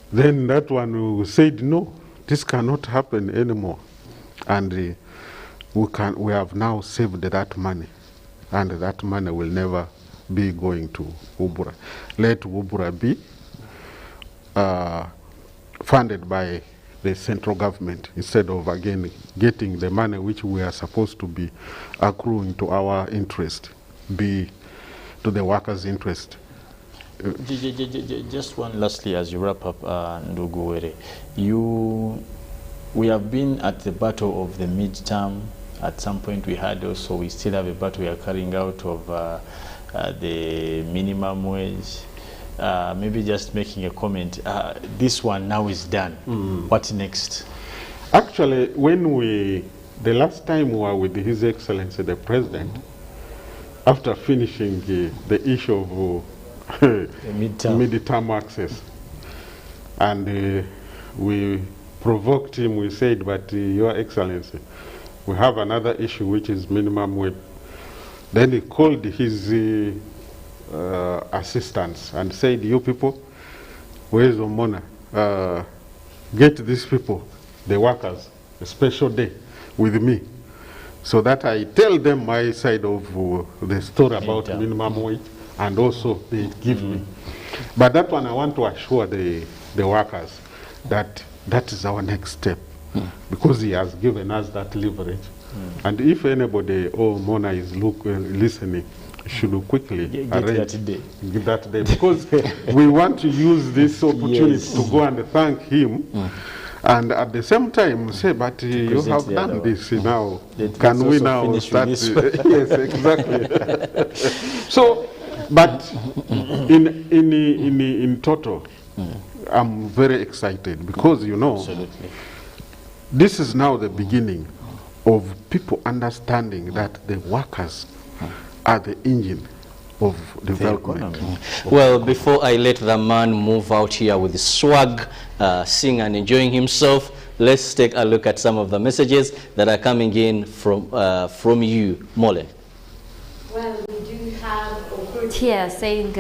Then that one said, no, this cannot happen anymore. And we have now saved that money. And that money will never be going to Ubura. Let Ubura be funded by the central government instead of, again, getting the money which we are supposed to be accruing to our interest, be to the workers' interest. Just one lastly, as you wrap up, Nduguwere, we have been at the battle of the midterm. At some point we still have a battle we are carrying out of the minimum wage. Maybe just making a comment, this one now is done. What next? Actually, the last time we were with His Excellency the President, after finishing the issue of midterm access, and we provoked him, we said, but Your Excellency, we have another issue which is minimum wage. Then he called his assistants and said, you people, where's Omona? Get these people, the workers, a special day with me, so that I tell them my side of the story about minimum wage, and also they give me. But that one I want to assure the workers that that is our next step, because he has given us that leverage. And if anybody, Mona is listening, should quickly arrange that day, because we want to use this opportunity to go and thank him, and at the same time say, but you have done this now. Can we now start? Yes, exactly. So, but in total, I'm very excited, because you know, this is now the beginning of people understanding that the workers are the engine of development. Well, before I let the man move out here with swag, sing and enjoying himself, let's take a look at some of the messages that are coming in from you, Mollen. Well, we do have Okurt here saying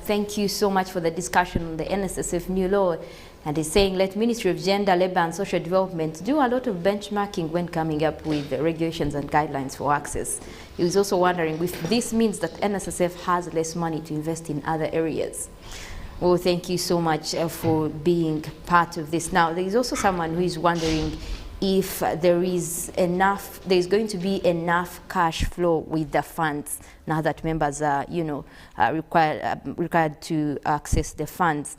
thank you so much for the discussion on the NSSF new law. And he's saying, let Ministry of Gender, Labor and Social Development do a lot of benchmarking when coming up with regulations and guidelines for access. He was also wondering if this means that NSSF has less money to invest in other areas. Well, thank you so much for being part of this. Now, there is also someone who is wondering if there's going to be enough cash flow with the funds now that members are, required to access the funds.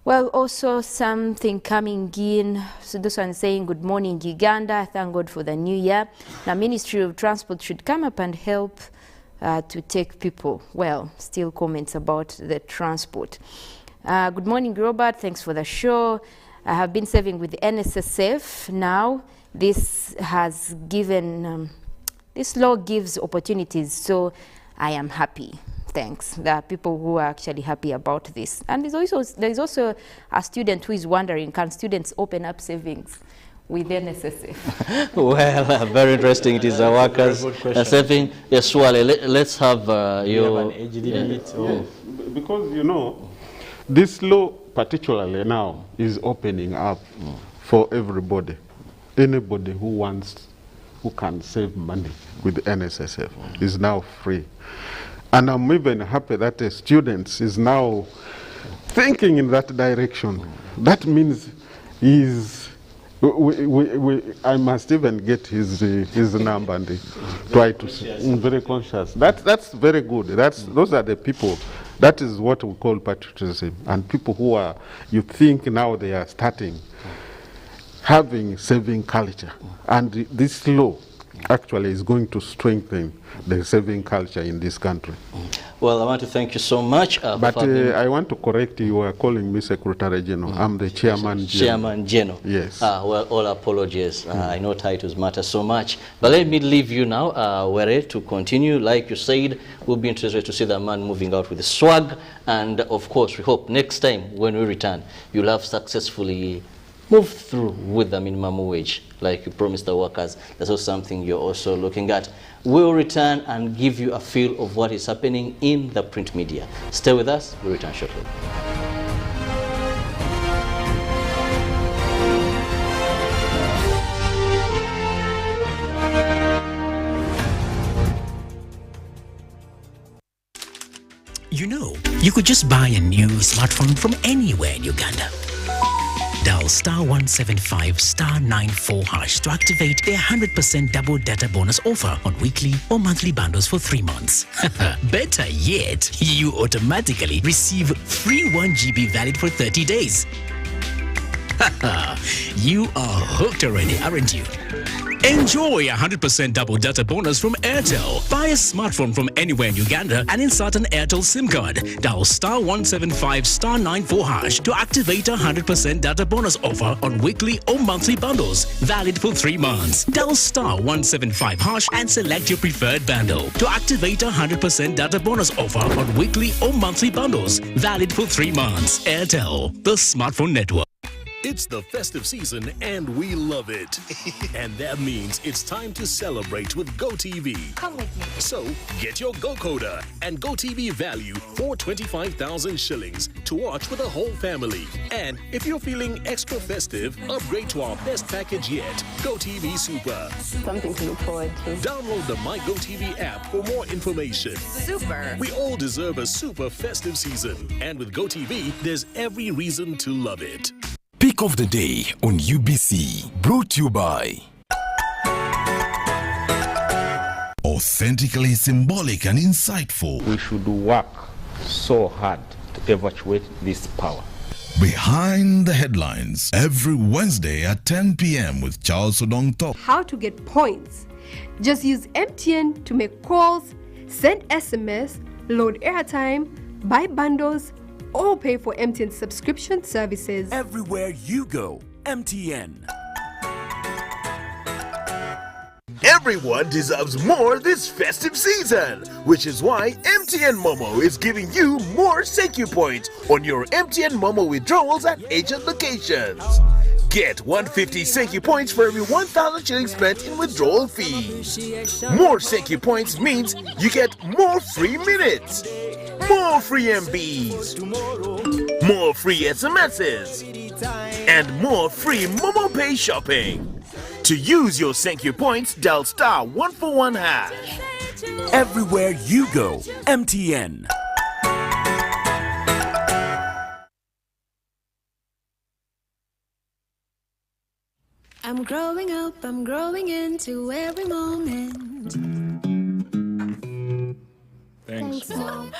Well, also something coming in. So this one saying, good morning, Uganda. Thank God for the new year. Now, Ministry of Transport should come up and help to take people. Well, still comments about the transport. Good morning, Robert. Thanks for the show. I have been serving with the NSSF now. This has given, this law gives opportunities, so I am happy. Thanks. There are people who are actually happy about this. And there is also a student who is wondering, can students open up savings? with NSSF? Well, very interesting. It is our workers. Saving, yes, Wale, let's have your... Have an age limit? Yes, because, you know, this law particularly now is opening up for everybody. Anybody who can save money with NSSF is now free. And I'm even happy that the students is now thinking in that direction. That means I must even get his number and try to very conscious. That's very good. Those are the people. That is what we call patriotism. And people who are, you think now they are starting having saving culture. And this law actually is going to strengthen the saving culture in this country. Well, I want to thank you so much. But I want to correct you. You are calling me Secretary General. I'm the Chairman General. Chairman General. Yes. Well, all apologies. I know titles matter so much. But let me leave you now, Were, to continue. Like you said, we'll be interested to see the man moving out with the swag. And of course, we hope next time when we return, you'll have successfully moved through with the minimum wage, like you promised the workers. That's also something you're also looking at. We'll return and give you a feel of what is happening in the print media. Stay with us. We'll return shortly. You know, you could just buy a new smartphone from anywhere in Uganda. Dial *175 *94 hash to activate their 100% double data bonus offer on weekly or monthly bundles for 3 months. Better yet, you automatically receive free 1 GB valid for 30 days. You are hooked already, aren't you? Enjoy 100% double data bonus from Airtel. Buy a smartphone from anywhere in Uganda and insert an Airtel SIM card. Dial *175 *94 hash to activate a 100% data bonus offer on weekly or monthly bundles. Valid for 3 months. Dial *175 hash and select your preferred bundle to activate a 100% data bonus offer on weekly or monthly bundles. Valid for 3 months. Airtel, the smartphone network. It's the festive season and we love it. And that means it's time to celebrate with GoTV. Come with me. So get your GoCoder and GoTV value for 25,000 shillings to watch with the whole family. And if you're feeling extra festive, upgrade to our best package yet, GoTV Super. Something to look forward to. Download the My GoTV app for more information. Super. We all deserve a super festive season. And with GoTV, there's every reason to love it. Pick of the day on UBC, brought to you by Authentically symbolic and insightful. We should work so hard to evacuate this power. Behind the headlines, every Wednesday at 10 p.m. with Charles Odongto. How to get points. Just use MTN to make calls, send SMS, load airtime, buy bundles, or pay for MTN subscription services. Everywhere you go, MTN. Everyone deserves more this festive season, which is why MTN Momo is giving you more thank you points on your MTN Momo withdrawals at agent locations. Get 150 thank you points for every 1,000 shillings spent in withdrawal fees. More thank you points means you get more free minutes, more free MBs, more free SMSs, and more free Momo Pay shopping. To use your thank you points, dial *141 hash. Everywhere you go, MTN. I'm growing up, I'm growing into every moment. Thanks, Mom.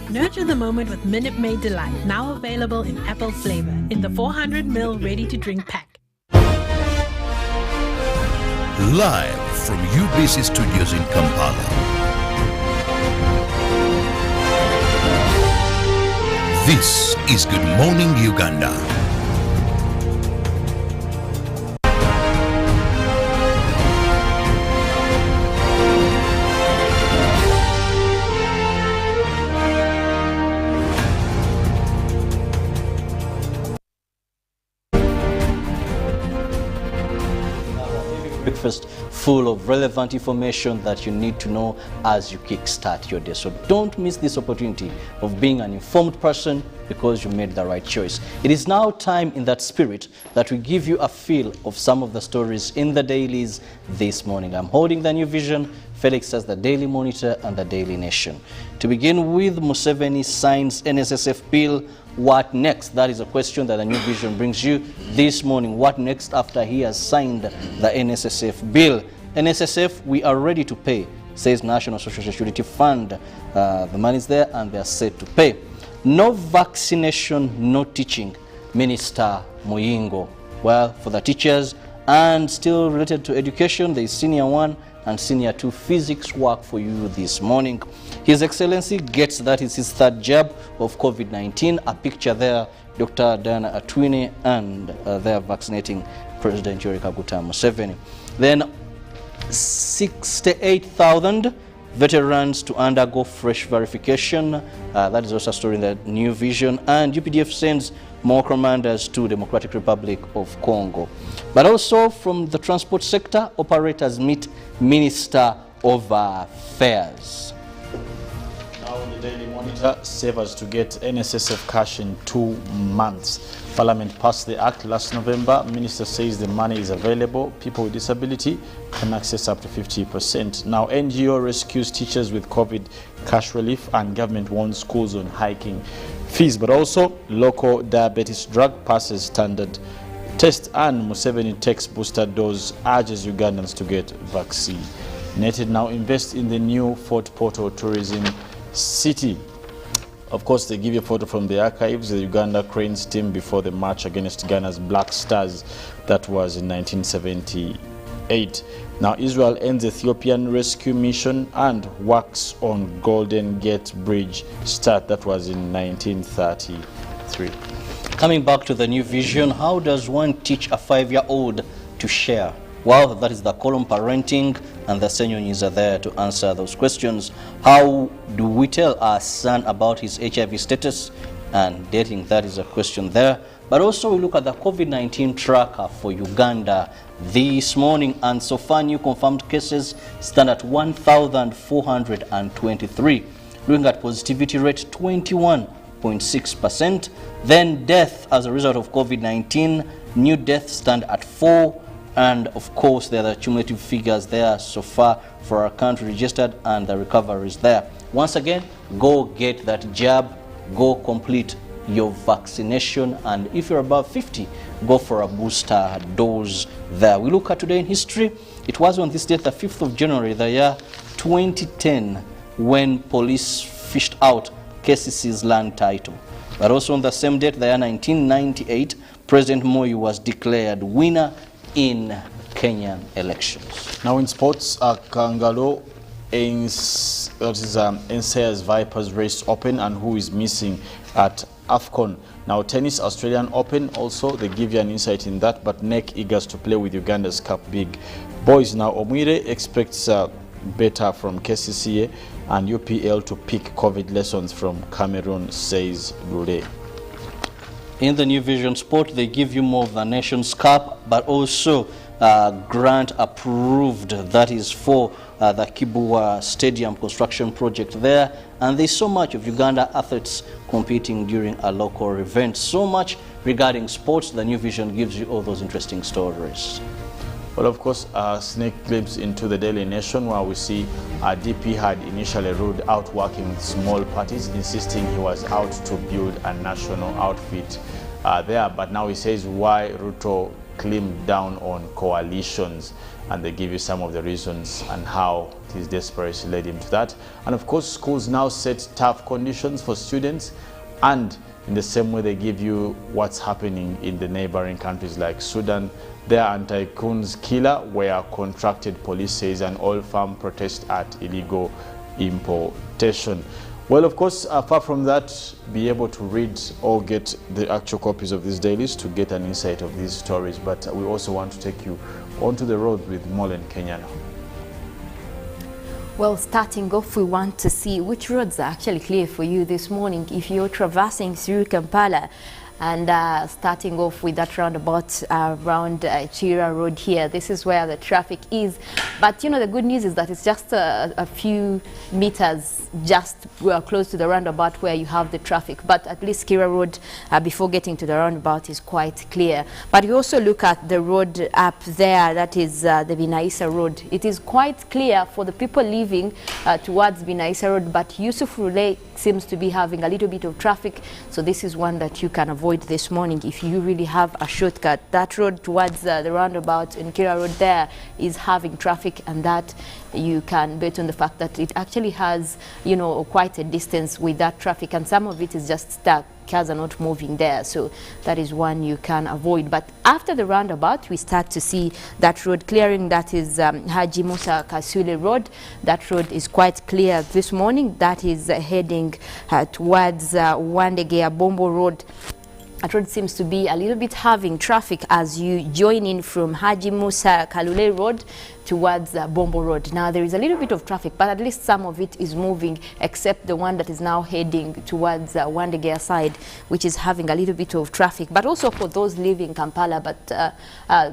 Nurture the moment with Minute Maid Delight, now available in apple flavor in the 400ml ready-to-drink pack. Live from UBC Studios in Kampala. This is Good Morning Uganda. breakfast full of relevant information that you need to know as you kickstart your day. So don't miss this opportunity of being an informed person because you made the right choice. It is now time in that spirit that we give you a feel of some of the stories in the dailies this morning. I'm holding the New Vision. Felix has the Daily Monitor and the Daily Nation. To begin with, Museveni signs NSSF bill. What next? That is a question that the New Vision brings you this morning. What next after he has signed the NSSF bill? NSSF, we are ready to pay, says National Social Security Fund. The money is there and they are set to pay. No vaccination, no teaching, Minister Muyingo. Well, for the teachers and still related to education, there is Senior 1 and Senior 2 physics work for you this morning. His Excellency gets that is his third jab of COVID-19. A picture there, Dr. Diana Atwine, and they are vaccinating President Yoweri Kaguta Museveni. Then 68,000 veterans to undergo fresh verification. That is also a story in the New Vision. And UPDF sends more commanders to Democratic Republic of Congo. But also from the transport sector, operators meet Minister of Affairs. Now in the Daily Monitor, savers to get NSSF cash in 2 months. Parliament passed the act last November. Minister says the money is available. People with disability can access up to 50%. Now NGO rescues teachers with COVID cash relief, and government warns schools on hiking fees. But also local diabetes drug passes standard test, and Museveni takes booster dose, urges Ugandans to get vaccinated. Now invest in the new Fort Portal tourism city. Of course, they give you a photo from the archives, the Uganda Cranes team before the match against Ghana's Black Stars. That was in 1978. Now Israel ends Ethiopian rescue mission and works on Golden Gate Bridge start. That was in 1933. Coming back to the New Vision, how does one teach a 5-year-old to share? Well, that is the column parenting, and the Nyonyintono are there to answer those questions. How do we tell our son about his HIV status and dating? That is a question there. But also we look at the COVID-19 tracker for Uganda this morning, and so far new confirmed cases stand at 1,423. Looking at positivity rate, 21.6%. Then death as a result of COVID-19, new deaths stand at 4. And of course, there are the cumulative figures there so far for our country registered, and the recovery is there. Once again, go get that jab, go complete your vaccination, and if you're above 50, go for a booster dose there. We look at today in history. It was on this date, the 5th of January, the year 2010, when police fished out KCC's land title. But also on the same date, the year 1998, President Moi was declared winner in Kenyan elections. Now in sports, Kangalo NCA's Vipers race open, and who is missing at AFCON. Now tennis, Australian Open, also they give you an insight in that, but NEC eagers to play with Uganda's Cup big boys. Now Omwire expects better from KCCA, and UPL to pick COVID lessons from Cameroon, says Lule. In the New Vision Sport, they give you more of the Nations Cup, but also grant approved, that is for the Kibua Stadium construction project there. And there's so much of Uganda athletes competing during a local event. So much regarding sports, the New Vision gives you all those interesting stories. Well, of course, a sneak glimpse into the Daily Nation, where we see DP had initially ruled out working with small parties, insisting he was out to build a national outfit there. But now he says why Ruto clamped down on coalitions, and they give you some of the reasons and how his desperation led him to that. And of course, schools now set tough conditions for students, and in the same way they give you what's happening in the neighboring countries like Sudan. Their anti-Kunz killer were contracted, police says, an oil farm protest at illegal importation. Well, of course, apart from that, be able to read or get the actual copies of these dailies to get an insight of these stories. But we also want to take you onto the road with Mollen Kenyena. Well, starting off, we want to see which roads are actually clear for you this morning. If you're traversing through Kampala, And starting off with that roundabout around Chira Road here, this is where the traffic is. But you know, the good news is that it's just a few meters just close to the roundabout where you have the traffic. But at least Kira Road, before getting to the roundabout, is quite clear. But you also look at the road up there, that is the Binaisa Road. It is quite clear for the people leaving towards Binaisa Road, but Yusuf Rule seems to be having a little bit of traffic. So this is one that you can avoid this morning if you really have a shortcut. That road towards the roundabout in Kira Road there is having traffic, and that you can bet on the fact that it actually has, you know, quite a distance with that traffic, and some of it is just stuck. Cars are not moving there, so that is one you can avoid. But after the roundabout, we start to see that road clearing. That is Haji Musa Kasule Road. That road is quite clear this morning. That is heading towards Wandegea Bombo Road. That road seems to be a little bit having traffic as you join in from Haji Musa Kalule Road towards Bombo Road. Now there is a little bit of traffic, but at least some of it is moving, except the one that is now heading towards Wandegea side, which is having a little bit of traffic. But also for those leaving Kampala, but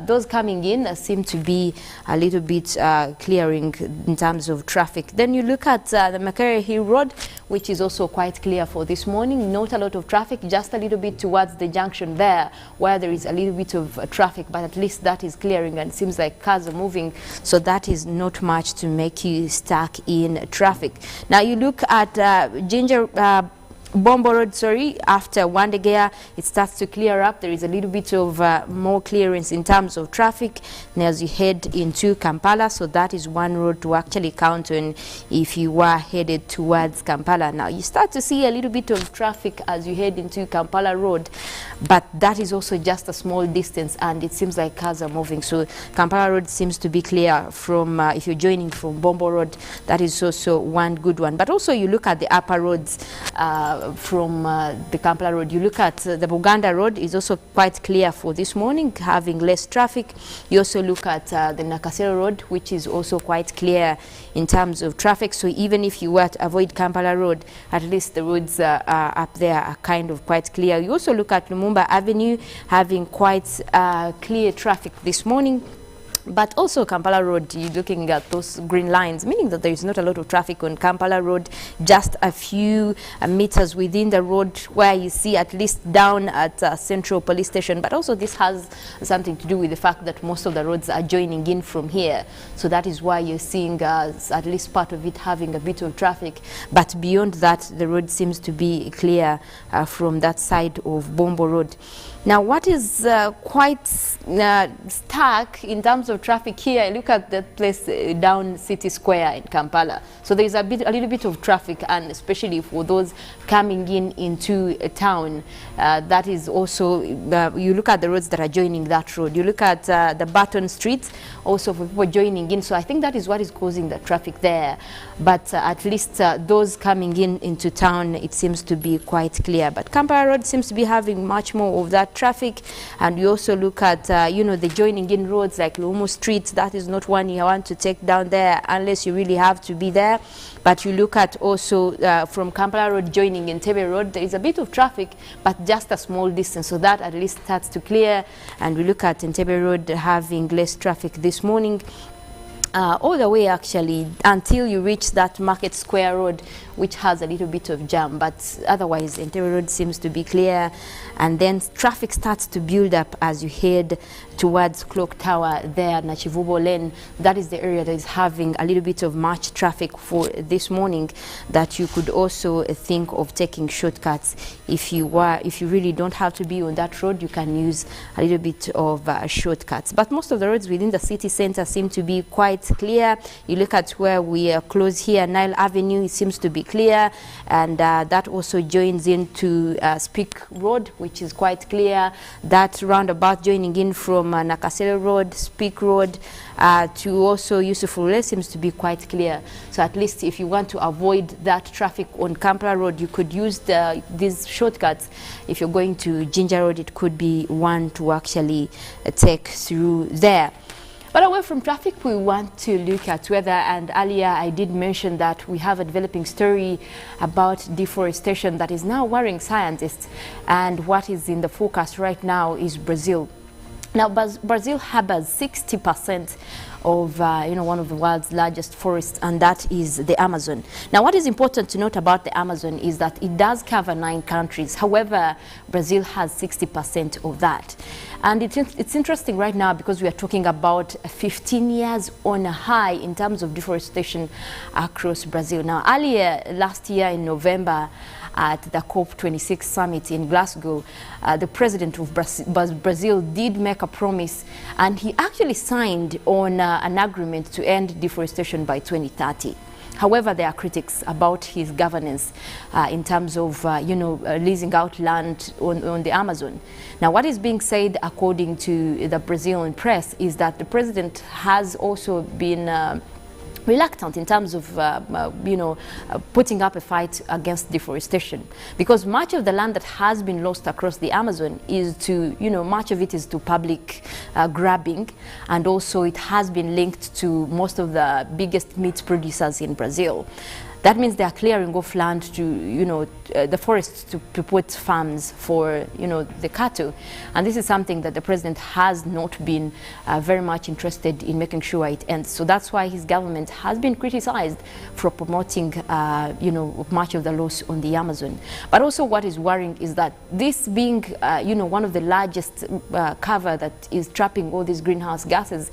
those coming in seem to be a little bit clearing in terms of traffic. Then you look at the Makerere Hill Road, which is also quite clear for this morning. Not a lot of traffic, just a little bit towards the junction there, where there is a little bit of traffic, but at least that is clearing, and it seems like cars are moving. So that is not much to make you stuck in traffic. Now you look at Bombo Road, after Wandegea, it starts to clear up. There is a little bit of more clearance in terms of traffic as you head into Kampala. So that is one road to actually count on if you are headed towards Kampala. Now you start to see a little bit of traffic as you head into Kampala Road, but that is also just a small distance, and it seems like cars are moving. So Kampala Road seems to be clear from if you're joining from Bombo Road. That is also one good one. But also you look at the upper roads from the Kampala Road. You look at the Buganda Road is also quite clear for this morning, having less traffic. You also look at the Nakasero Road, which is also quite clear in terms of traffic. So even if you were to avoid Kampala Road, at least the roads up there are kind of quite clear. You also look at Lumumba Avenue, having quite clear traffic this morning. But also Kampala Road, you're looking at those green lines, meaning that there is not a lot of traffic on Kampala Road, just a few meters within the road where you see at least down at Central Police Station. But also this has something to do with the fact that most of the roads are joining in from here. So that is why you're seeing at least part of it having a bit of traffic. But beyond that, the road seems to be clear from that side of Bombo Road. Now, what is quite stuck in terms of traffic here, I look at that place down City Square in Kampala. So there is a little bit of traffic, and especially for those coming into a town. That is also, you look at the roads that are joining that road. You look at the Barton Street, also for people joining in. So I think that is what is causing the traffic there. But at least those coming into town, it seems to be quite clear. But Kampala Road seems to be having much more of that traffic. And you also look at you know, the joining in roads like Lumu Street. That is not one you want to take down there unless you really have to be there. But you look at also from Kampala Road joining in Entebbe Road, there is a bit of traffic, but just a small distance, so that at least starts to clear. And we look at Entebbe Road having less traffic this morning. All the way actually until you reach that Market Square Road, which has a little bit of jam, but otherwise Entebbe Road seems to be clear. And then traffic starts to build up as you head towards Clock Tower there, Nachivubo Lane. That is the area that is having a little bit of much traffic for this morning, that you could also think of taking shortcuts. If you really don't have to be on that road, you can use a little bit of shortcuts. But most of the roads within the city center seem to be quite clear. You look at where we are close here, Nile Avenue, it seems to be clear, and that also joins into Speak Road, which is quite clear. That roundabout joining in from Nakasero Road, Speak Road to also Yusufurule seems to be quite clear. So at least if you want to avoid that traffic on Kampala Road, you could use these shortcuts. If you're going to Jinja Road, it could be one to actually take through there. But away from traffic, we want to look at weather, and earlier I did mention that we have a developing story about deforestation that is now worrying scientists, and what is in the focus right now is Brazil. Now, Brazil harbors 60% of one of the world's largest forests, and that is the Amazon. Now, what is important to note about the Amazon is that it does cover 9 countries. However, Brazil has 60% of that. And it's interesting right now because we are talking about 15 years on a high in terms of deforestation across Brazil. Now, earlier last year in November, at the COP26 summit in Glasgow, the president of Brazil did make a promise, and he actually signed on an agreement to end deforestation by 2030. However, there are critics about his governance in terms of, leasing out land on the Amazon. Now, what is being said, according to the Brazilian press, is that the president has also been reluctant in terms of, putting up a fight against deforestation, because much of the land that has been lost across the Amazon is to, much of it is to public grabbing, and also it has been linked to most of the biggest meat producers in Brazil. That means they are clearing off land to, the forests to put farms for, the cattle. And this is something that the president has not been very much interested in making sure it ends. So that's why his government has been criticized for promoting, much of the loss on the Amazon. But also what is worrying is that this being, one of the largest cover that is trapping all these greenhouse gases,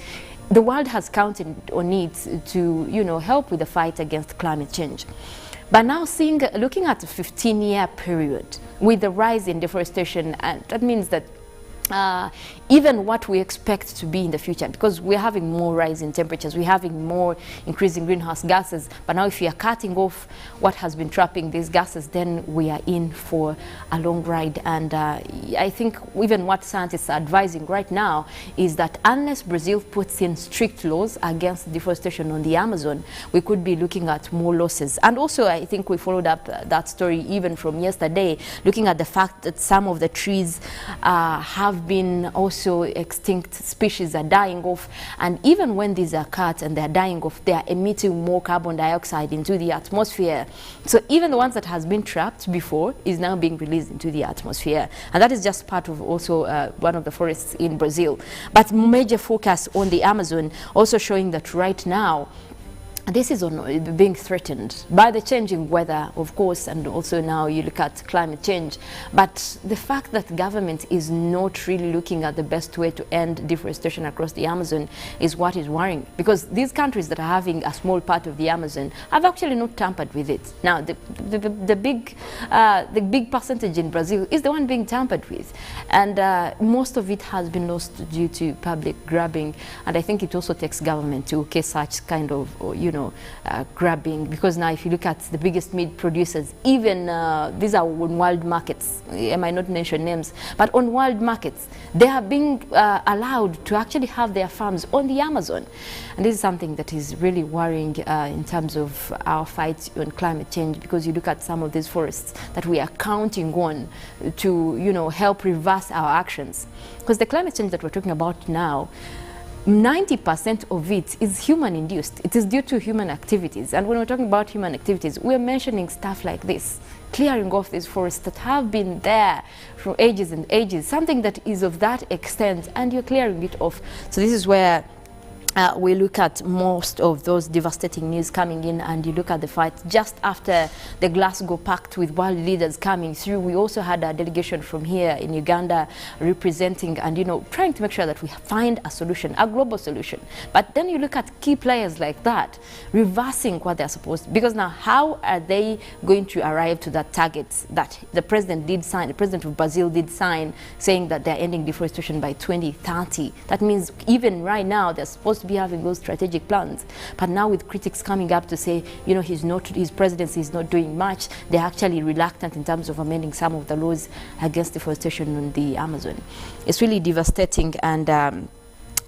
the world has counted on it to, help with the fight against climate change. But now looking at a 15-year period with the rise in deforestation, and that means that even what we expect to be in the future, because we're having more rise in temperatures, we're having more increasing greenhouse gases, but now if we are cutting off what has been trapping these gases, then we are in for a long ride. And I think even what scientists are advising right now is that unless Brazil puts in strict laws against deforestation on the Amazon, we could be looking at more losses. And also I think we followed up that story even from yesterday, looking at the fact that some of the trees have been also extinct species are dying off, and even when these are cut and they're dying off, they are emitting more carbon dioxide into the atmosphere. So even the ones that has been trapped before is now being released into the atmosphere, and that is just part of also one of the forests in Brazil. But major focus on the Amazon, also showing that right now this is being threatened by the changing weather, of course, and also now you look at climate change. But the fact that government is not really looking at the best way to end deforestation across the Amazon is what is worrying, because these countries that are having a small part of the Amazon have actually not tampered with it. Now, the big percentage in Brazil is the one being tampered with, and most of it has been lost due to public grabbing. And I think it also takes government to okay such kind of, grabbing, because now if you look at the biggest meat producers, even these are on world markets, I might not mention names, but on world markets, they are being allowed to actually have their farms on the Amazon. And this is something that is really worrying in terms of our fight on climate change, because you look at some of these forests that we are counting on to, help reverse our actions. Because the climate change that we're talking about now, 90% of it is human-induced. It is due to human activities. And when we're talking about human activities, we're mentioning stuff like this, clearing off these forests that have been there for ages and ages, something that is of that extent, and you're clearing it off. So this is where we look at most of those devastating news coming in, and you look at the fight just after the Glasgow Pact with world leaders coming through. We also had a delegation from here in Uganda representing and, trying to make sure that we find a solution, a global solution. But then you look at key players like that, reversing what they're supposed to, because now how are they going to arrive to that target that the president did sign, the president of Brazil did sign, saying that they're ending deforestation by 2030. That means even right now they're supposed to be having those strategic plans, but now with critics coming up to say, his presidency is not doing much, they're actually reluctant in terms of amending some of the laws against deforestation on the Amazon. It's really devastating, and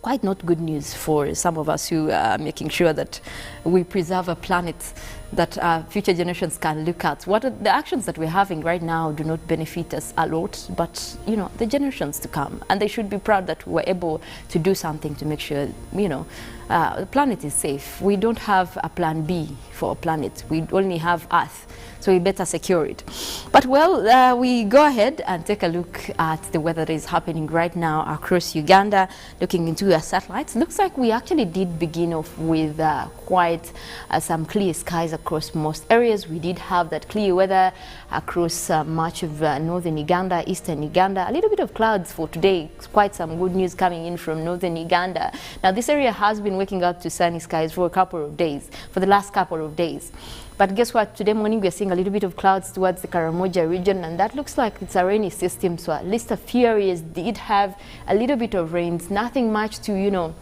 quite not good news for some of us who are making sure that we preserve a planet that future generations can look at. What are the actions that we're having right now do not benefit us a lot, but you know, the generations to come, and they should be proud that we were able to do something to make sure, you know, the planet is safe. We don't have a plan B for a planet. We only have Earth, so we better secure it. But well, we go ahead and take a look at the weather that is happening right now across Uganda. Looking into our satellites, looks like we actually did begin off with quite some clear skies across most areas. We did have that clear weather across much of northern Uganda, eastern Uganda. A little bit of clouds for today. Quite some good news coming in from northern Uganda. Now this area has been waking up to sunny skies for a couple of days, for the last couple of days. But guess what? Today morning we're seeing a little bit of clouds towards the Karamoja region, and that looks like it's a rainy system. So at least a few areas did have a little bit of rains. Nothing much to, you know,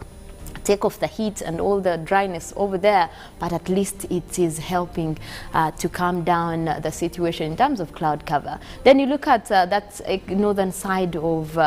take off the heat and all the dryness over there, but at least it is helping to calm down the situation in terms of cloud cover. Then you look at that northern side of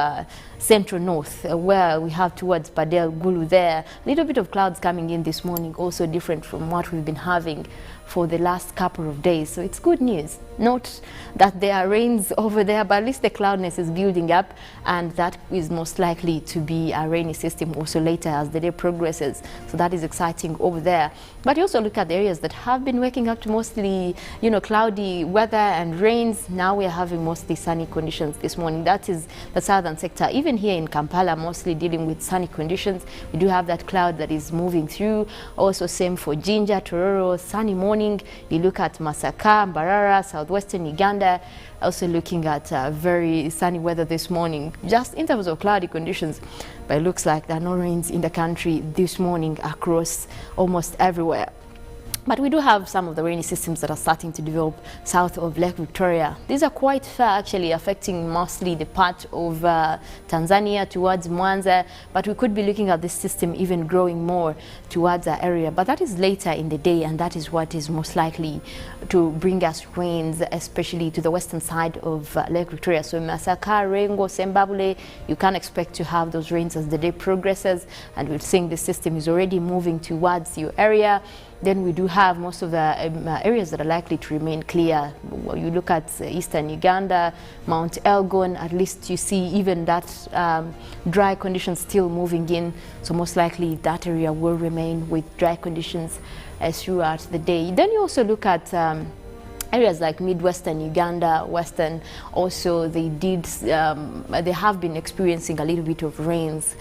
central north, where we have towards Padel, Gulu there, a little bit of clouds coming in this morning, also different from what we've been having for the last couple of days. So it's good news. Not that there are rains over there, but at least the cloudness is building up, and that is most likely to be a rainy system also later as the day progresses. So that is exciting over there. But you also look at the areas that have been waking up to mostly, you know, cloudy weather and rains. Now we are having mostly sunny conditions this morning. That is the southern sector. Even here in Kampala, mostly dealing with sunny conditions. We do have that cloud that is moving through. Also same for Jinja, Tororo, sunny morning. You look at Masaka, Mbarara, southwestern Uganda, also looking at very sunny weather this morning. Just in terms of cloudy conditions, but it looks like there are no rains in the country this morning across almost everywhere. But we do have some of the rainy systems that are starting to develop south of Lake Victoria. These are quite far, actually affecting mostly the part of Tanzania towards Mwanza, but we could be looking at this system even growing more towards our area. But that is later in the day, and that is what is most likely to bring us rains, especially to the western side of Lake Victoria. So Masaka, Rengo, Sembabule, you can expect to have those rains as the day progresses, and we're seeing the system is already moving towards your area. Then we do have most of the areas that are likely to remain clear. You look at eastern Uganda, Mount Elgon, at least you see even that dry conditions still moving in. So most likely that area will remain with dry conditions throughout the day. Then you also look at areas like Midwestern Uganda, Western, also they have been experiencing a little bit of rains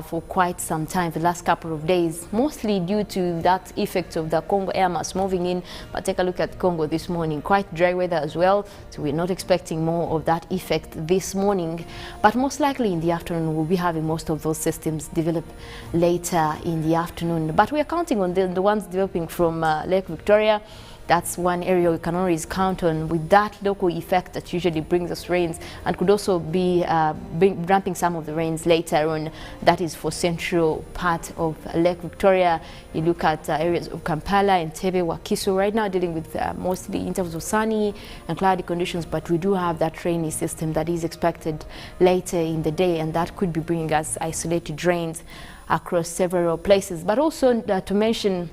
for quite some time, the last couple of days, mostly due to that effect of the Congo air mass moving in. But take a look at Congo this morning, quite dry weather as well, so we're not expecting more of that effect this morning. But most likely in the afternoon, we'll be having most of those systems develop later in the afternoon. But we are counting on the ones developing from Lake Victoria. That's one area we can always count on with that local effect that usually brings us rains, and could also be ramping some of the rains later on. That is for central part of Lake Victoria. You look at areas of Kampala, Entebbe, Wakiso, right now dealing with mostly in terms of sunny and cloudy conditions, but we do have that rainy system that is expected later in the day, and that could be bringing us isolated rains across several places. But also to mention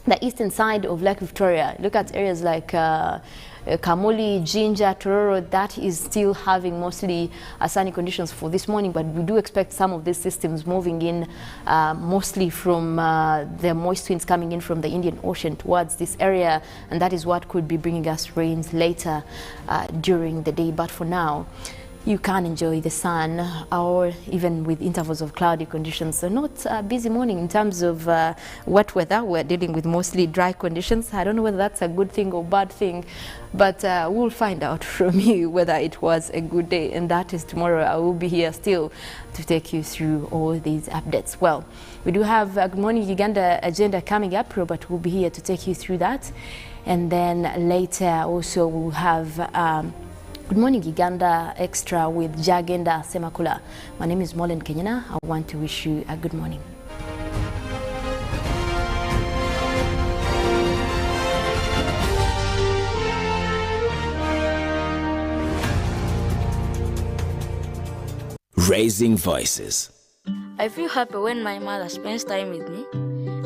the eastern side of Lake Victoria, look at areas like Kamuli, Jinja, Tororo, that is still having mostly sunny conditions for this morning, but we do expect some of these systems moving in mostly from the moist winds coming in from the Indian Ocean towards this area, and that is what could be bringing us rains later during the day. But for now, you can enjoy the sun, or even with intervals of cloudy conditions. So not a busy morning in terms of wet weather. We're dealing with mostly dry conditions. I don't know whether that's a good thing or bad thing, but we'll find out from you whether it was a good day, and that is tomorrow. I will be here still to take you through all these updates. Well, we do have Good Morning Uganda agenda coming up. Robert will be here to take you through that, and then later also we'll have Good Morning Uganda Extra with Jagenda Semakula. My name is Mollen Kenyena. I want to wish you a good morning. Raising voices, I feel happy when my mother spends time with me.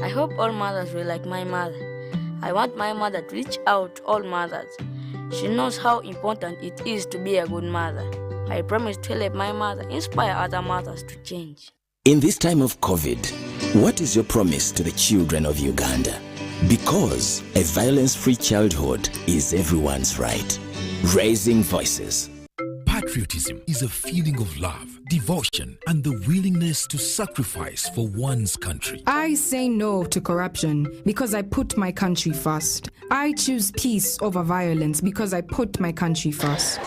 I hope all mothers will like my mother. I want my mother to reach out to all mothers. She knows how important it is to be a good mother. I promise to help my mother inspire other mothers to change. In this time of COVID, what is your promise to the children of Uganda? Because a violence-free childhood is everyone's right. Raising voices. Patriotism is a feeling of love, devotion, and the willingness to sacrifice for one's country. I say no to corruption because I put my country first. I choose peace over violence because I put my country first.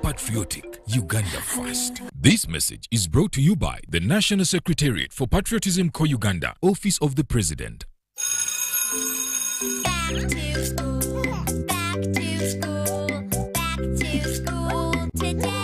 Patriotic, Uganda first. This message is brought to you by the National Secretariat for Patriotism Uganda, Office of the President. Back to school, back to school, back to school today.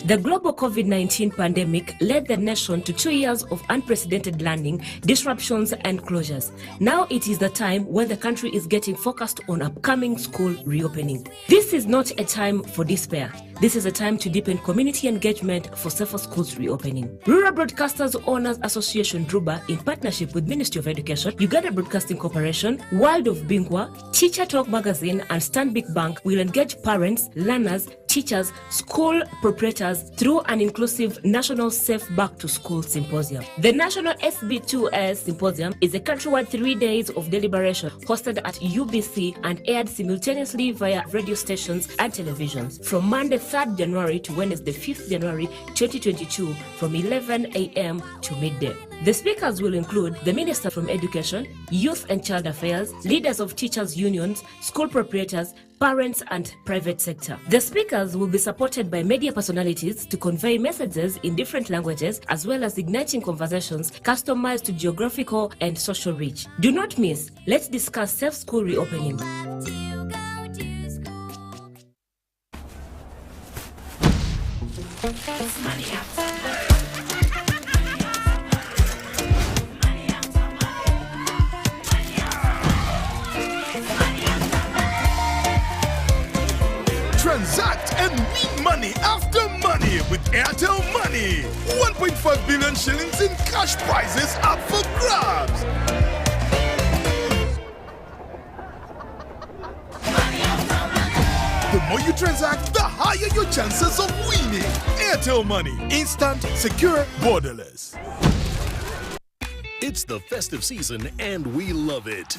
The global COVID-19 pandemic led the nation to 2 years of unprecedented learning, disruptions, and closures. Now it is the time when the country is getting focused on upcoming school reopening. This is not a time for despair. This is a time to deepen community engagement for safer schools reopening. Rural Broadcasters Owners Association (RUBA), in partnership with Ministry of Education, Uganda Broadcasting Corporation, World of Bingwa, Teacher Talk Magazine, and Stanbic Bank will engage parents, learners, teachers, school proprietors through an inclusive National Safe Back to School Symposium. The National SB2S Symposium is a countrywide 3 days of deliberation hosted at UBC and aired simultaneously via radio stations and televisions from Monday 3rd January to Wednesday 5th January 2022 from 11 a.m. to midday. The speakers will include the Minister from Education, Youth and Child Affairs, leaders of teachers' unions, school proprietors, parents, and private sector. The speakers will be supported by media personalities to convey messages in different languages, as well as igniting conversations customized to geographical and social reach. Do not miss. Let's discuss safe school reopening. Transact and win money after money with Airtel Money. 1.5 billion shillings in cash prizes up for grabs. The more you transact, the higher your chances of winning. Airtel Money. Instant, secure, borderless. It's the festive season and we love it.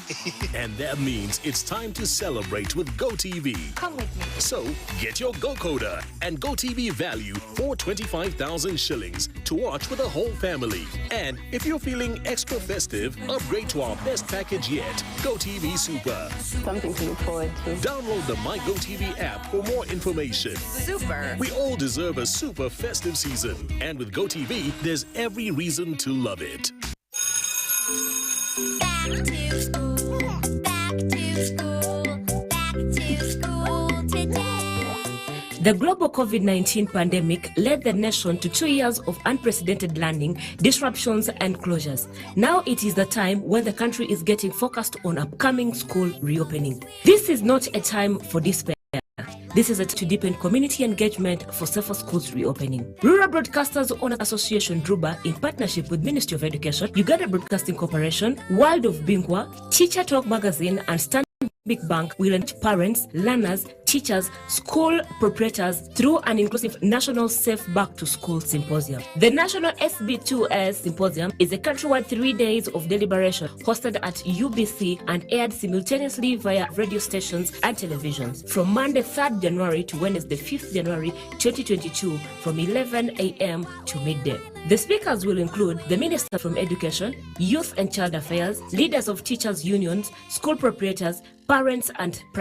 And that means it's time to celebrate with GoTV. Come with me. So get your GoCoder and GoTV value for 25,000 shillings to watch with the whole family. And if you're feeling extra festive, upgrade to our best package yet, GoTV Super. Something to look forward to. Download the My GoTV app for more information. Super. We all deserve a super festive season. And with GoTV, there's every reason to love it. Back to school, back to school, back to school today. The global COVID-19 pandemic led the nation to 2 years of unprecedented learning, disruptions, and closures. Now it is the time when the country is getting focused on upcoming school reopening. This is not a time for despair. This is to deepen community engagement for safer schools reopening. Rural Broadcasters Owners Association (RUBA), in partnership with Ministry of Education, Uganda Broadcasting Corporation, World of Bingwa, Teacher Talk Magazine, and Stanbic Bank will engage parents, learners, teachers, school proprietors through an inclusive National Safe Back to School Symposium. The National SB2S Symposium is a countrywide 3 days of deliberation hosted at UBC and aired simultaneously via radio stations and televisions from Monday 3rd January to Wednesday 5th January 2022 from 11 a.m. to midday. The speakers will include the Minister from Education, Youth and Child Affairs, leaders of teachers' unions, school proprietors, parents, and